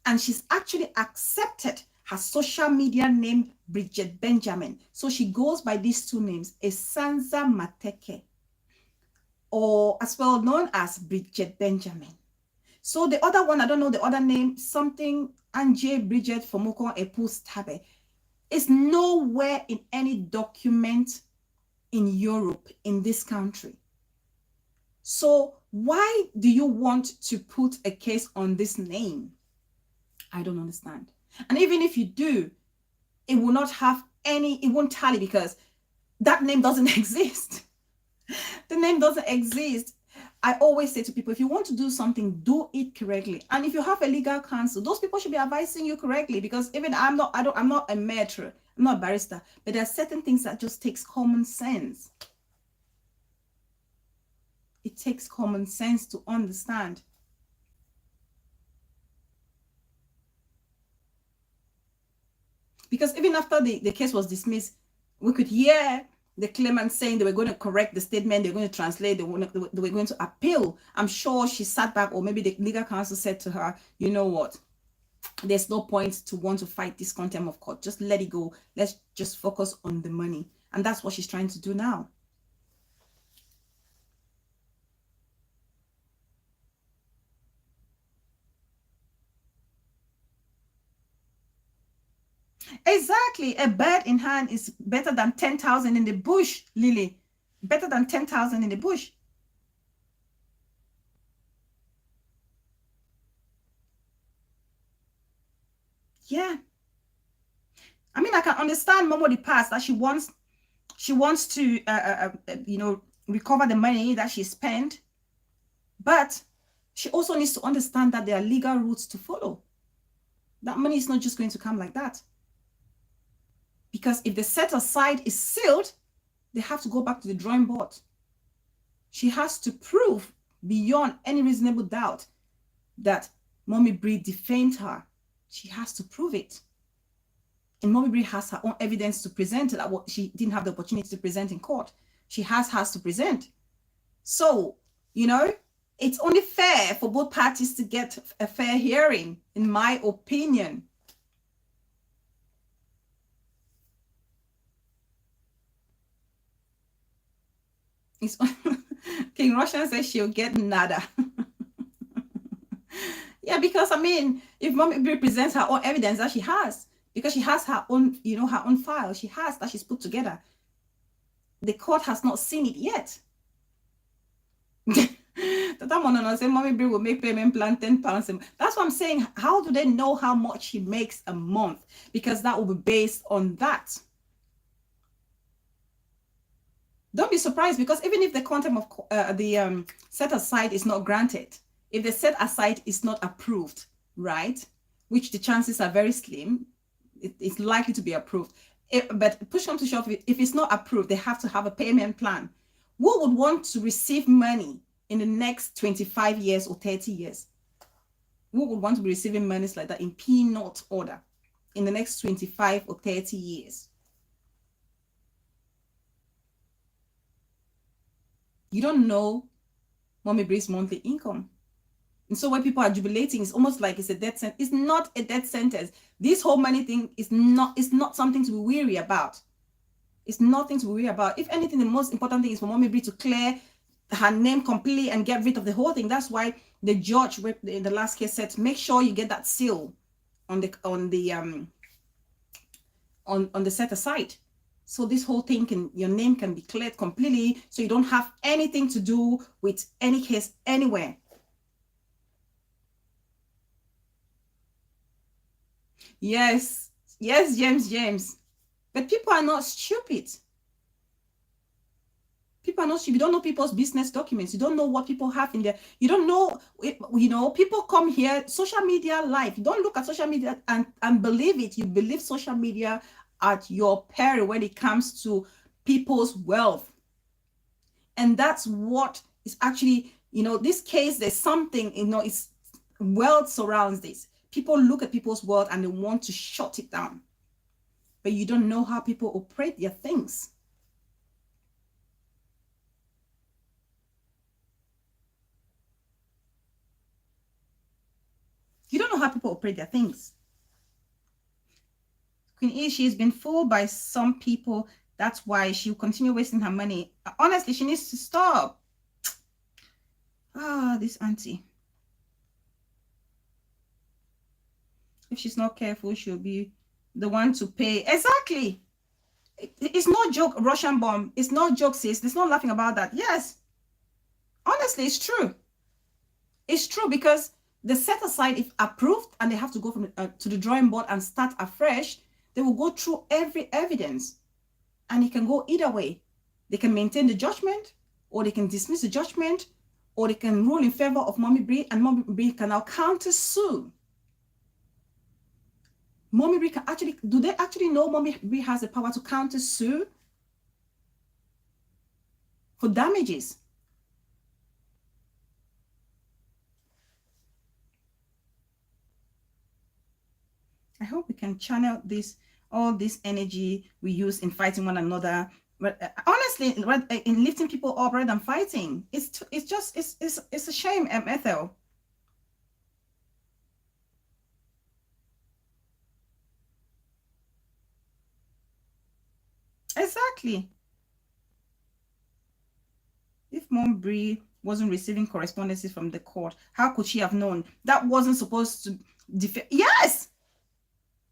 And she's actually accepted her social media name, Bridget Benjamin. So she goes by these two names, Esanza Mateke, or as well known as Bridget Benjamin. So the other one, I don't know the other name, something Anje Bridget Fomoko Epus Tabe, is nowhere in any document in Europe, in this country. So why do you want to put a case on this name? I don't understand. And even if you do, it will not have any, it won't tally because that name doesn't exist. The name doesn't exist. I always say to people, if you want to do something, do it correctly. And if you have a legal counsel, those people should be advising you correctly, because even I'm not a maitre, I'm not a barrister, but there are certain things that just takes common sense. It takes common sense to understand. Because even after the case was dismissed, we could hear the claimant saying they were going to correct the statement, they were going to translate, they were going to appeal. I'm sure she sat back, or maybe the legal counsel said to her, you know what, there's no point to want to fight this contempt of court. Just let it go. Let's just focus on the money. And that's what she's trying to do now. Exactly. A bird in hand is better than 10,000 in the bush, Lily. Better than 10,000 in the bush. Yeah. I mean, I can understand Momo the past that she wants She wants to, recover the money that she spent. But she also needs to understand that there are legal routes to follow. That money is not just going to come like that. Because if the set aside is sealed, they have to go back to the drawing board. She has to prove beyond any reasonable doubt that Mommy Bree defamed her. She has to prove it. And Mommy Bree has her own evidence to present that what she didn't have the opportunity to present in court. She has to present. So, it's only fair for both parties to get a fair hearing, in my opinion. King Russian says she'll get nada. Yeah, because if Mommy Bree presents her own evidence that she has, because she has her own, her own file, she has that she's put together. The court has not seen it yet. Say Mommy Bree will make payment plan £10. That's what I'm saying. How do they know how much he makes a month? Because that will be based on that. Don't be surprised, because even if the quantum of the set aside is not granted, if the set aside is not approved, right, which the chances are very slim, it's likely to be approved. But push comes to shove, if it's not approved, they have to have a payment plan. Who would want to receive money in the next 25 years or 30 years? Who would want to be receiving monies like that in peanut order in the next 25 or 30 years? You don't know Mommy Bree's monthly income. And so when people are jubilating, it's almost like it's a death sentence. It's not a death sentence. This whole money thing is not something to be weary about. It's nothing to be weary about. If anything, the most important thing is for Mommy Bree to clear her name completely and get rid of the whole thing. That's why the judge in the last case said, make sure you get that seal on the set aside. So this whole thing your name can be cleared completely, so you don't have anything to do with any case anywhere. Yes, James. But people are not stupid. People are not stupid. You don't know people's business documents. You don't know what people have in there. You don't know, people come here, social media life. You don't look at social media and believe it. You believe social media at your peril when it comes to people's wealth. And that's what is actually, this case, there's something, it's wealth surrounds this. People look at people's wealth and they want to shut it down. But you don't know how people operate their things. You don't know how people operate their things. Queen E, she's been fooled by some people. That's why she'll continue wasting her money. Honestly, she needs to stop. This auntie. If she's not careful, she'll be the one to pay. Exactly. It's no joke, Russian bomb. It's no joke, sis. There's no laughing about that. Yes. Honestly, it's true. It's true, because the set aside, if approved, and they have to go from to the drawing board and start afresh, they will go through every evidence. And it can go either way. They can maintain the judgment, or they can dismiss the judgment, or they can rule in favor of Mommy Bree, and Mommy Bree can now counter sue. Mommy Bree can actually, do they actually know Mommy Bree has the power to counter sue for damages? I hope we can channel all this energy we use in fighting one another. But honestly, in lifting people up rather than fighting, it's a shame, Ethel. Exactly. If Mom Bree wasn't receiving correspondences from the court, how could she have known that wasn't supposed to defend? Yes,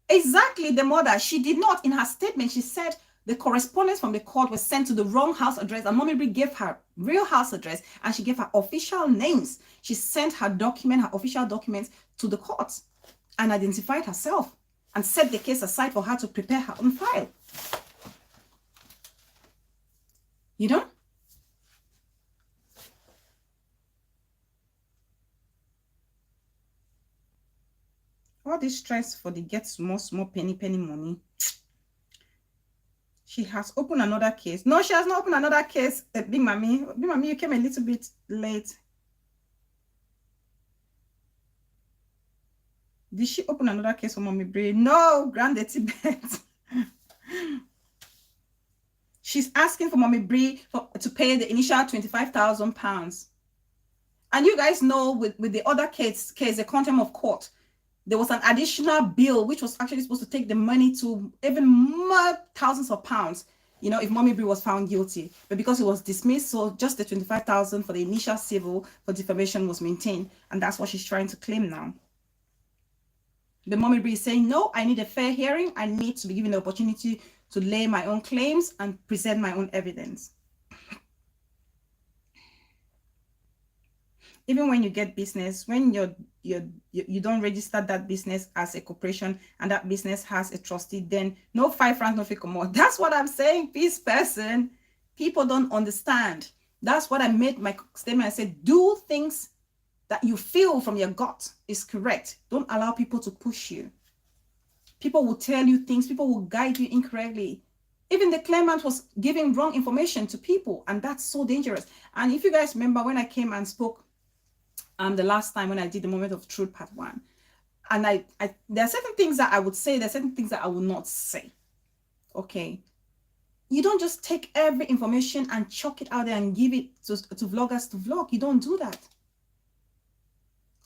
exactly. The mother, she did not. In her statement, she said the correspondence from the court was sent to the wrong house address, and Mommy Bree gave her real house address, and she gave her official names. She sent her official documents to the court and identified herself and set the case aside for her to prepare her own file. You know? All this stress for the get small penny money. She has opened another case. No, she has not opened another case. Big Mommy. Big Mommy, you came a little bit late. Did she open another case for Mommy Bray? No, Grande Tibet. She's asking for Mommy Bray to pay the initial £25,000. And you guys know with the other case, the contempt of court, there was an additional bill which was actually supposed to take the money to even more thousands of pounds, you know, if Mommy Bray was found guilty. But because it was dismissed, so just the 25,000 for the initial civil for defamation was maintained, and that's what she's trying to claim now. The Mommy Bray is saying, no, I need a fair hearing. I need to be given the opportunity to lay my own claims and present my own evidence. Even when you get business, when you don't register that business as a corporation and that business has a trustee, then no 5 francs, no fake more. That's what I'm saying, peace person. People don't understand. That's what I made my statement. I said, do things that you feel from your gut is correct. Don't allow people to push you. People will tell you things. People will guide you incorrectly. Even the claimant was giving wrong information to people, and that's so dangerous. And if you guys remember when I came and spoke the last time when I did the Moment of Truth part 1, and I there are certain things that I would say, there are certain things that I will not say. Okay, you don't just take every information and chuck it out there and give it to vloggers to vlog. You don't do that.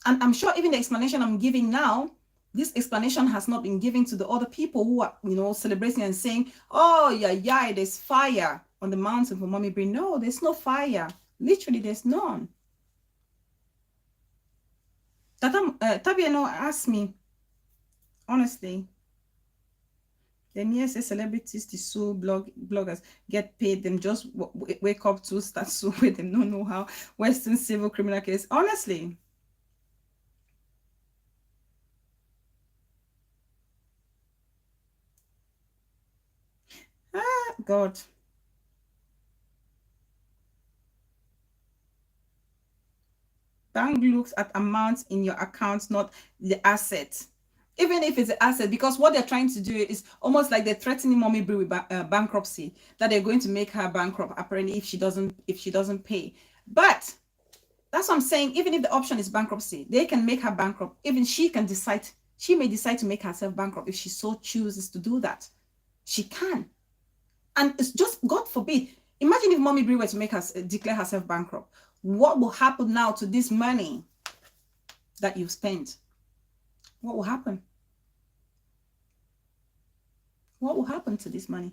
And I'm sure even the explanation I'm giving now, this explanation has not been given to the other people who are, you know, celebrating and saying, oh yeah, there's fire on the mountain for Mommy Bray. No, there's no fire. Literally, there's none. Tabiano asked me, honestly, the mere say celebrities to sue bloggers get paid, them just wake up to start suing them, don't know how. Western civil criminal case, honestly. God. Bank looks at amounts in your account, not the asset. Even if it's an asset, because what they're trying to do is almost like they're threatening Mommy Bray with bankruptcy, that they're going to make her bankrupt apparently if she doesn't pay. But that's what I'm saying. Even if the option is bankruptcy, they can make her bankrupt. Even she can decide. She may decide to make herself bankrupt if she so chooses to do that. She can. And it's just, God forbid, imagine if Mommy Bray were to make her declare herself bankrupt. What will happen now to this money that you've spent? What will happen? What will happen to this money?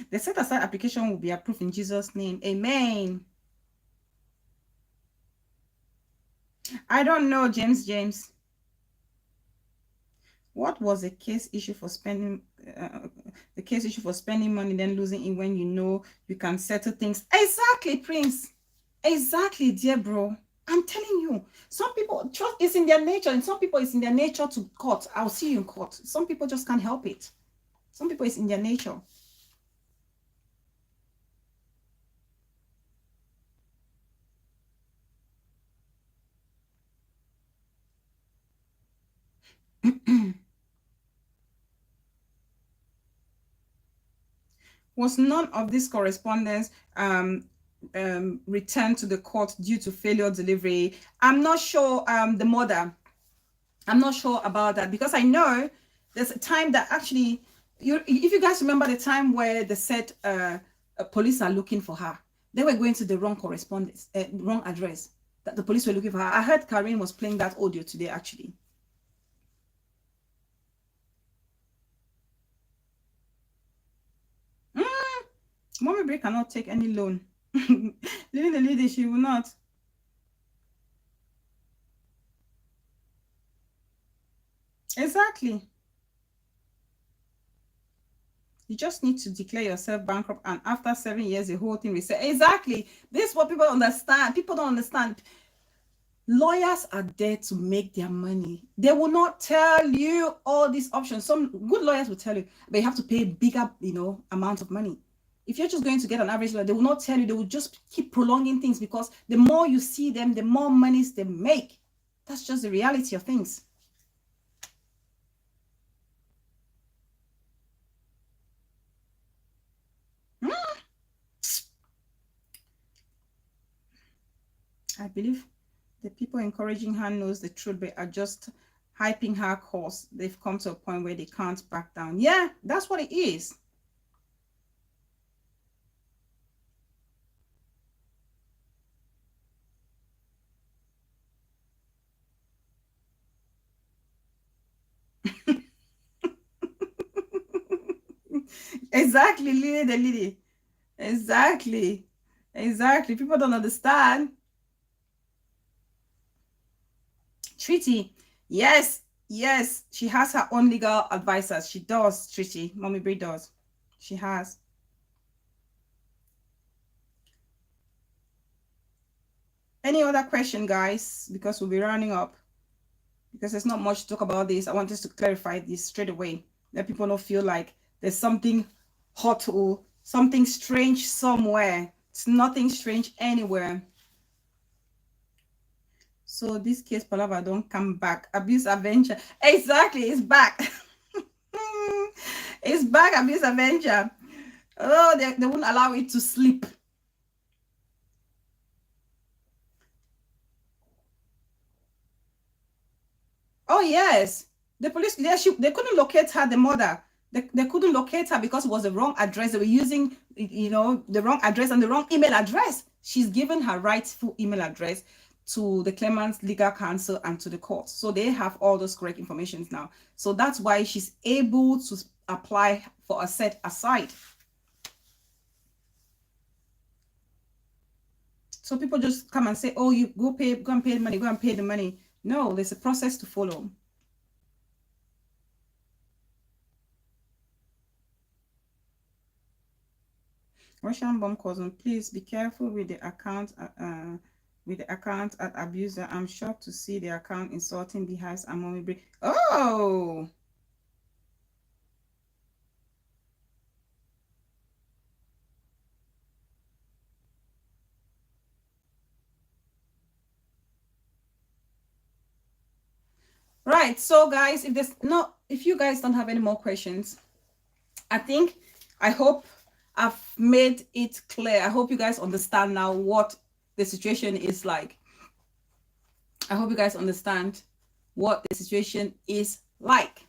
The set aside application will be approved in Jesus' name. Amen. I don't know, James. What was the case issue for spending money, then losing it when you know you can settle things? Exactly, Prince. Exactly, dear bro. I'm telling you, some people, trust is in their nature, and some people it's in their nature to court. I'll see you in court. Some people just can't help it. Some people it's in their nature. Was none of this correspondence returned to the court due to failure delivery? I'm not sure, the mother. I'm not sure about that, because I know there's a time that actually, if you guys remember the time where they said police are looking for her, they were going to the wrong correspondence, wrong address, that the police were looking for her. I heard Karine was playing that audio today, actually. Mommy Bray cannot take any loan. Leaving the lady, she will not. Exactly. You just need to declare yourself bankrupt, and after 7 years, the whole thing will say, exactly. This is what people understand. People don't understand. Lawyers are there to make their money. They will not tell you all these options. Some good lawyers will tell you, but you have to pay a bigger, amount of money. If you're just going to get an average lawyer, they will not tell you. They will just keep prolonging things, because the more you see them, the more monies they make. That's just the reality of things. I believe the people encouraging her knows the truth, but are just hyping her cause. They've come to a point where they can't back down. Yeah, that's what it is. Exactly, Lily the Lily. Exactly. Exactly. People don't understand. Treaty. Yes, yes. She has her own legal advisors. She does, Treaty. Mommy Brie does. She has. Any other question, guys? Because we'll be rounding up. Because there's not much to talk about this. I want us to clarify this straight away. Let people not feel like there's something hot or something strange somewhere. It's nothing strange anywhere. So this case, Palava, don't come back. Abuse Avenger. Exactly, it's back. It's back, Abuse Avenger. Oh, they won't allow it to sleep. Oh, yes. The police leadership, they couldn't locate her, the mother. They couldn't locate her because it was the wrong address. They were using, the wrong address and the wrong email address. She's given her rightful email address to the claimant's legal counsel and to the court. So they have all those correct informations now. So that's why she's able to apply for a set aside. So people just come and say, oh, you go and pay the money, go and pay the money. No, there's a process to follow. Russian bomb cousin, please be careful with the account at abuser. I'm shocked to see the account insulting behinds and mommy break. Oh, right. So guys, if you guys don't have any more questions, I hope I've made it clear. I hope you guys understand now what the situation is like. I hope you guys understand what the situation is like.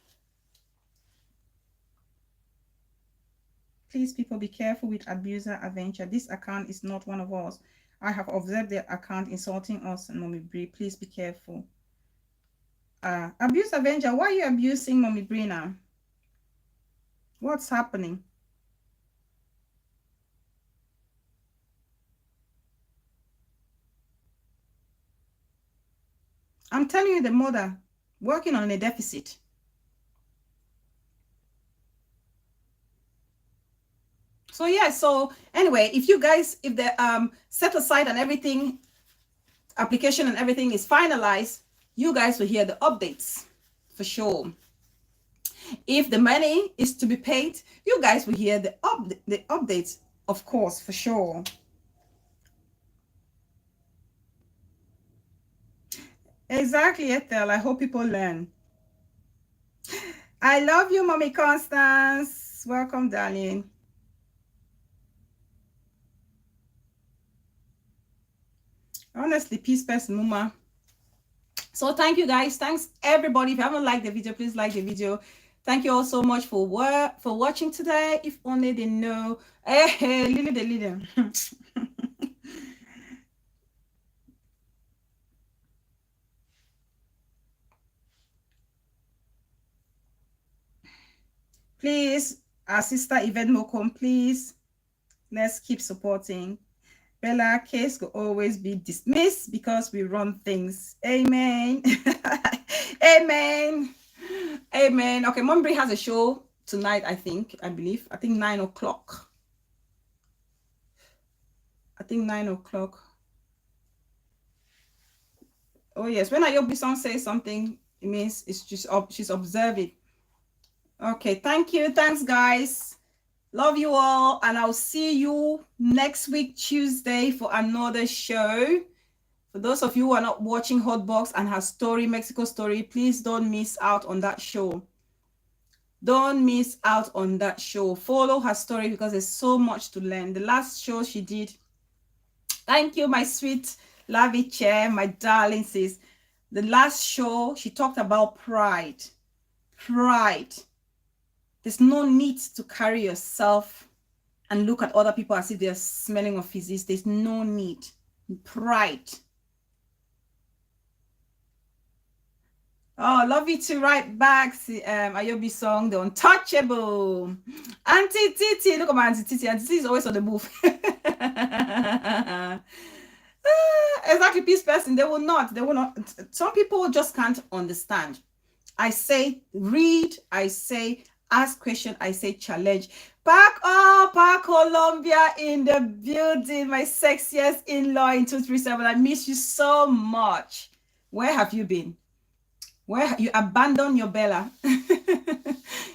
Please, people, be careful with abuser Avenger. This account is not one of us. I have observed the account insulting us and Mommy Brie. Please be careful. Abuse Avenger, why are you abusing Mommy Brie now? What's happening? I'm telling you, the mother working on a deficit. So yeah, so anyway, if the set aside and everything, application and everything is finalized, you guys will hear the updates for sure. If the money is to be paid, you guys will hear the updates, of course, for sure. Exactly, Ethel. I hope people learn. I love you, Mommy Constance. Welcome, darling. Honestly, peace, person, Muma. So thank you guys. Thanks everybody. If you haven't liked the video, please like the video. Thank you all so much for watching today. If only they know. Hey, Lily the leader. Please, our sister Yvette Mocom, please. Let's keep supporting. Bella, case will always be dismissed because we run things. Amen. Amen. Amen. Okay, Mumbri has a show tonight, I believe. I think 9 o'clock. I think 9 o'clock. Oh yes, when Ayobi-san says something, it means it's just she's observing. Okay, thank you. Thanks, guys. Love you all, and I'll see you next week, Tuesday, for another show. For those of you who are not watching Hotbox and her story, Mexico story, please don't miss out on that show. Don't miss out on that show. Follow her story because there's so much to learn. The last show she did, thank you, my sweet lovey chair, my darling sis. The last show, she talked about pride. Pride. There's no need to carry yourself and look at other people as if they're smelling of physics. There's no need. Pride. Oh, love you to right back. Ayobi song, The Untouchable. Auntie Titi, look at my Auntie Titi. Auntie Titi is always on the move. Exactly, peace person. They will not. Some people just can't understand. I say read. I say ask question. I say challenge. Park Colombia in the building. My sexiest in-law in 237. I miss you so much. Where have you been? Where you abandon your Bella?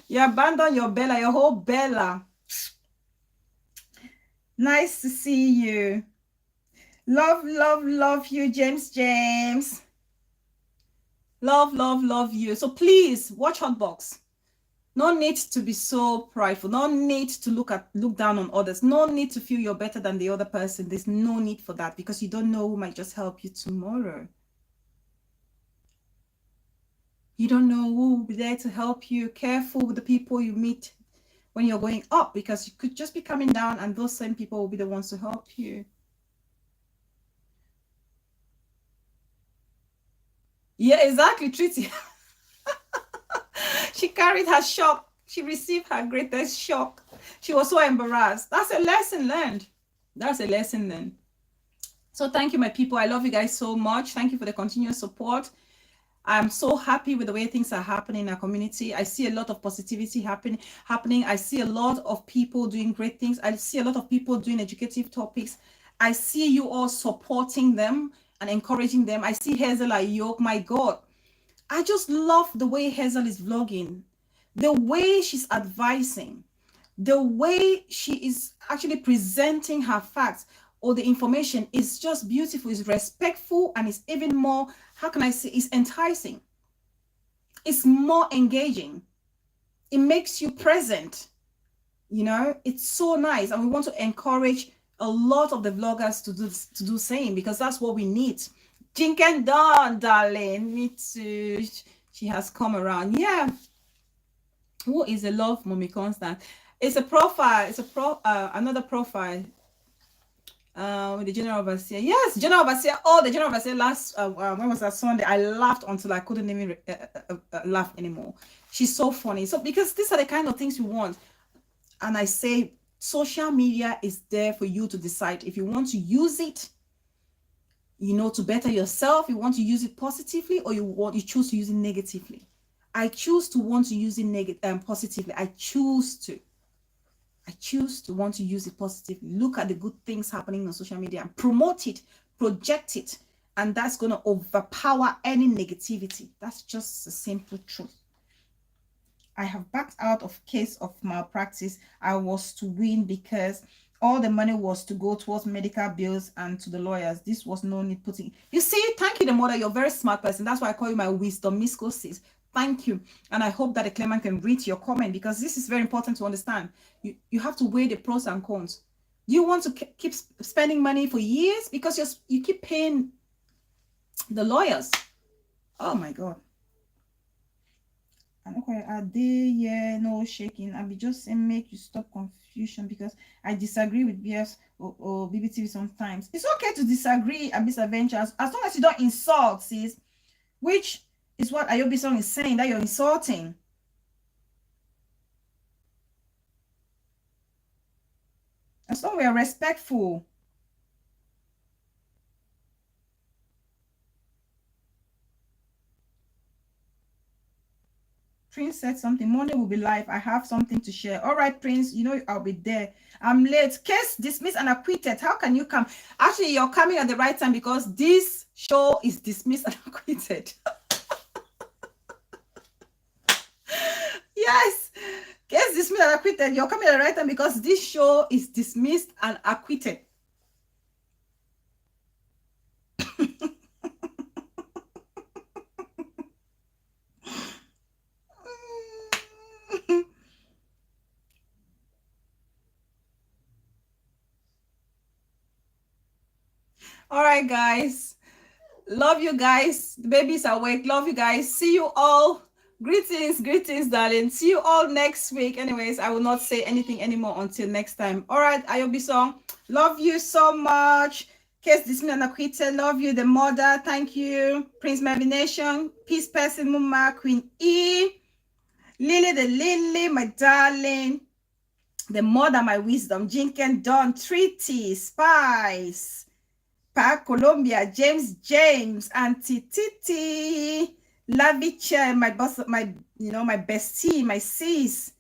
You abandon your Bella, your whole Bella. Nice to see you. Love, love, love you, James. Love, love, love you. So please watch Hotbox. No need to be so prideful. No need to look down on others. No need to feel you're better than the other person. There's no need for that because you don't know who might just help you tomorrow. You don't know who will be there to help you. Careful with the people you meet when you're going up because you could just be coming down and those same people will be the ones to help you. Yeah, exactly, Treaty. She carried her shock. She received her greatest shock. She was so embarrassed. That's a lesson learned. That's a lesson learned. So thank you, my people. I love you guys so much. Thank you for the continuous support. I'm so happy with the way things are happening in our community. I see a lot of positivity happening. I see a lot of people doing great things. I see a lot of people doing educative topics. I see you all supporting them and encouraging them. I see Hazel Ayok. My God, I just love the way Hazel is vlogging, the way she's advising, the way she is actually presenting her facts or the information is just beautiful, it's respectful, and it's even more, how can I say, it's enticing. It's more engaging. It makes you present. You know, it's so nice. And we want to encourage a lot of the vloggers to do same because that's what we need. Jinken Dawn, darling. Me too. She has come around. Yeah. Who is the love mommy constant? It's a profile. It's a another profile. With the general overseer. Yes, general overseer. Oh, the general overseer last when was that Sunday? I laughed until I couldn't even laugh anymore. She's so funny. So because these are the kind of things we want, and I say social media is there for you to decide if you want to use it, you know, to better yourself. You want to use it positively, or you choose to use it negatively. I choose to want to use it positively. I choose to want to use it positively. Look at the good things happening on social media and promote it, project it, and that's going to overpower any negativity. That's just a simple truth. I have backed out of case of malpractice. I was to win because all the money was to go towards medical bills and to the lawyers. This was no need putting. You see, thank you, the mother. You're a very smart person. That's why I call you my wisdom Miss Sis. Thank you. And I hope that the claimant can read your comment because this is very important to understand. You have to weigh the pros and cons. Do you want to keep spending money for years because you keep paying the lawyers? Oh my God. Okay, are they, yeah, no shaking. I be just saying make you stop confusion because I disagree with BS or BBTV sometimes. It's okay to disagree, Abyss Adventures, as long as you don't insult, sis, which is what Ayobi song is saying, that you're insulting. As long as we are respectful. Prince said something. Monday will be live. I have something to share. All right, Prince, you know I'll be there. I'm late. Case dismissed and acquitted. How can you come? Actually, you're coming at the right time because this show is dismissed and acquitted. Yes. Case dismissed and acquitted. You're coming at the right time because this show is dismissed and acquitted. All right, guys. Love you guys. The baby's awake. Love you guys. See you all. Greetings, greetings, darling. See you all next week. Anyways, I will not say anything anymore until next time. All right, Ayobi song. Love you so much. Case dismissed and acquitted. Love you, the mother. Thank you. Prince Mavination. Peace person, Muma. Queen E. Lily the Lily, my darling. The mother, my wisdom. Jinken Don. Treaty. Spice. Pa Colombia, James, Auntie Titi, Lavicha, my boss, my my bestie, my sis.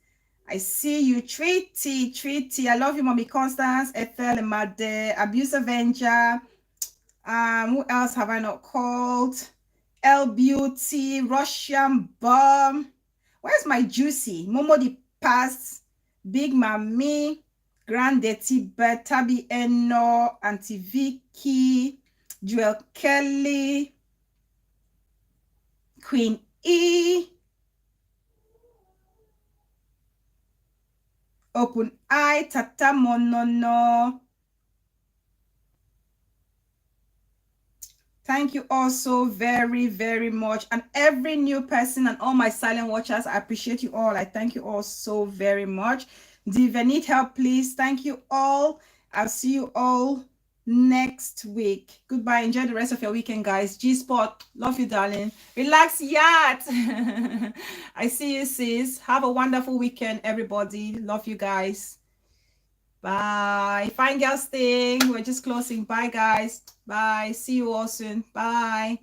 I see you, Treaty. I love you, Mommy Constance, Ethel, Made, Abuse Avenger. Who else have I not called? L Beauty, Russian Bomb. Where's my Juicy? Momo the Past, Big Mami. Grande Tibet, Tabi Eno, Auntie Vicky, Joel Kelly, Queen E, Open Eye, Tata Monono. Thank you all so very, very much. And every new person and all my silent watchers, I appreciate you all. I thank you all so very much. If you need help, please. Thank you all. I'll see you all next week. Goodbye. Enjoy the rest of your weekend, guys. G-Spot. Love you, darling. Relax, yacht. I see you, sis. Have a wonderful weekend, everybody. Love you guys. Bye. Fine girl thing. We're just closing. Bye, guys. Bye. See you all soon. Bye.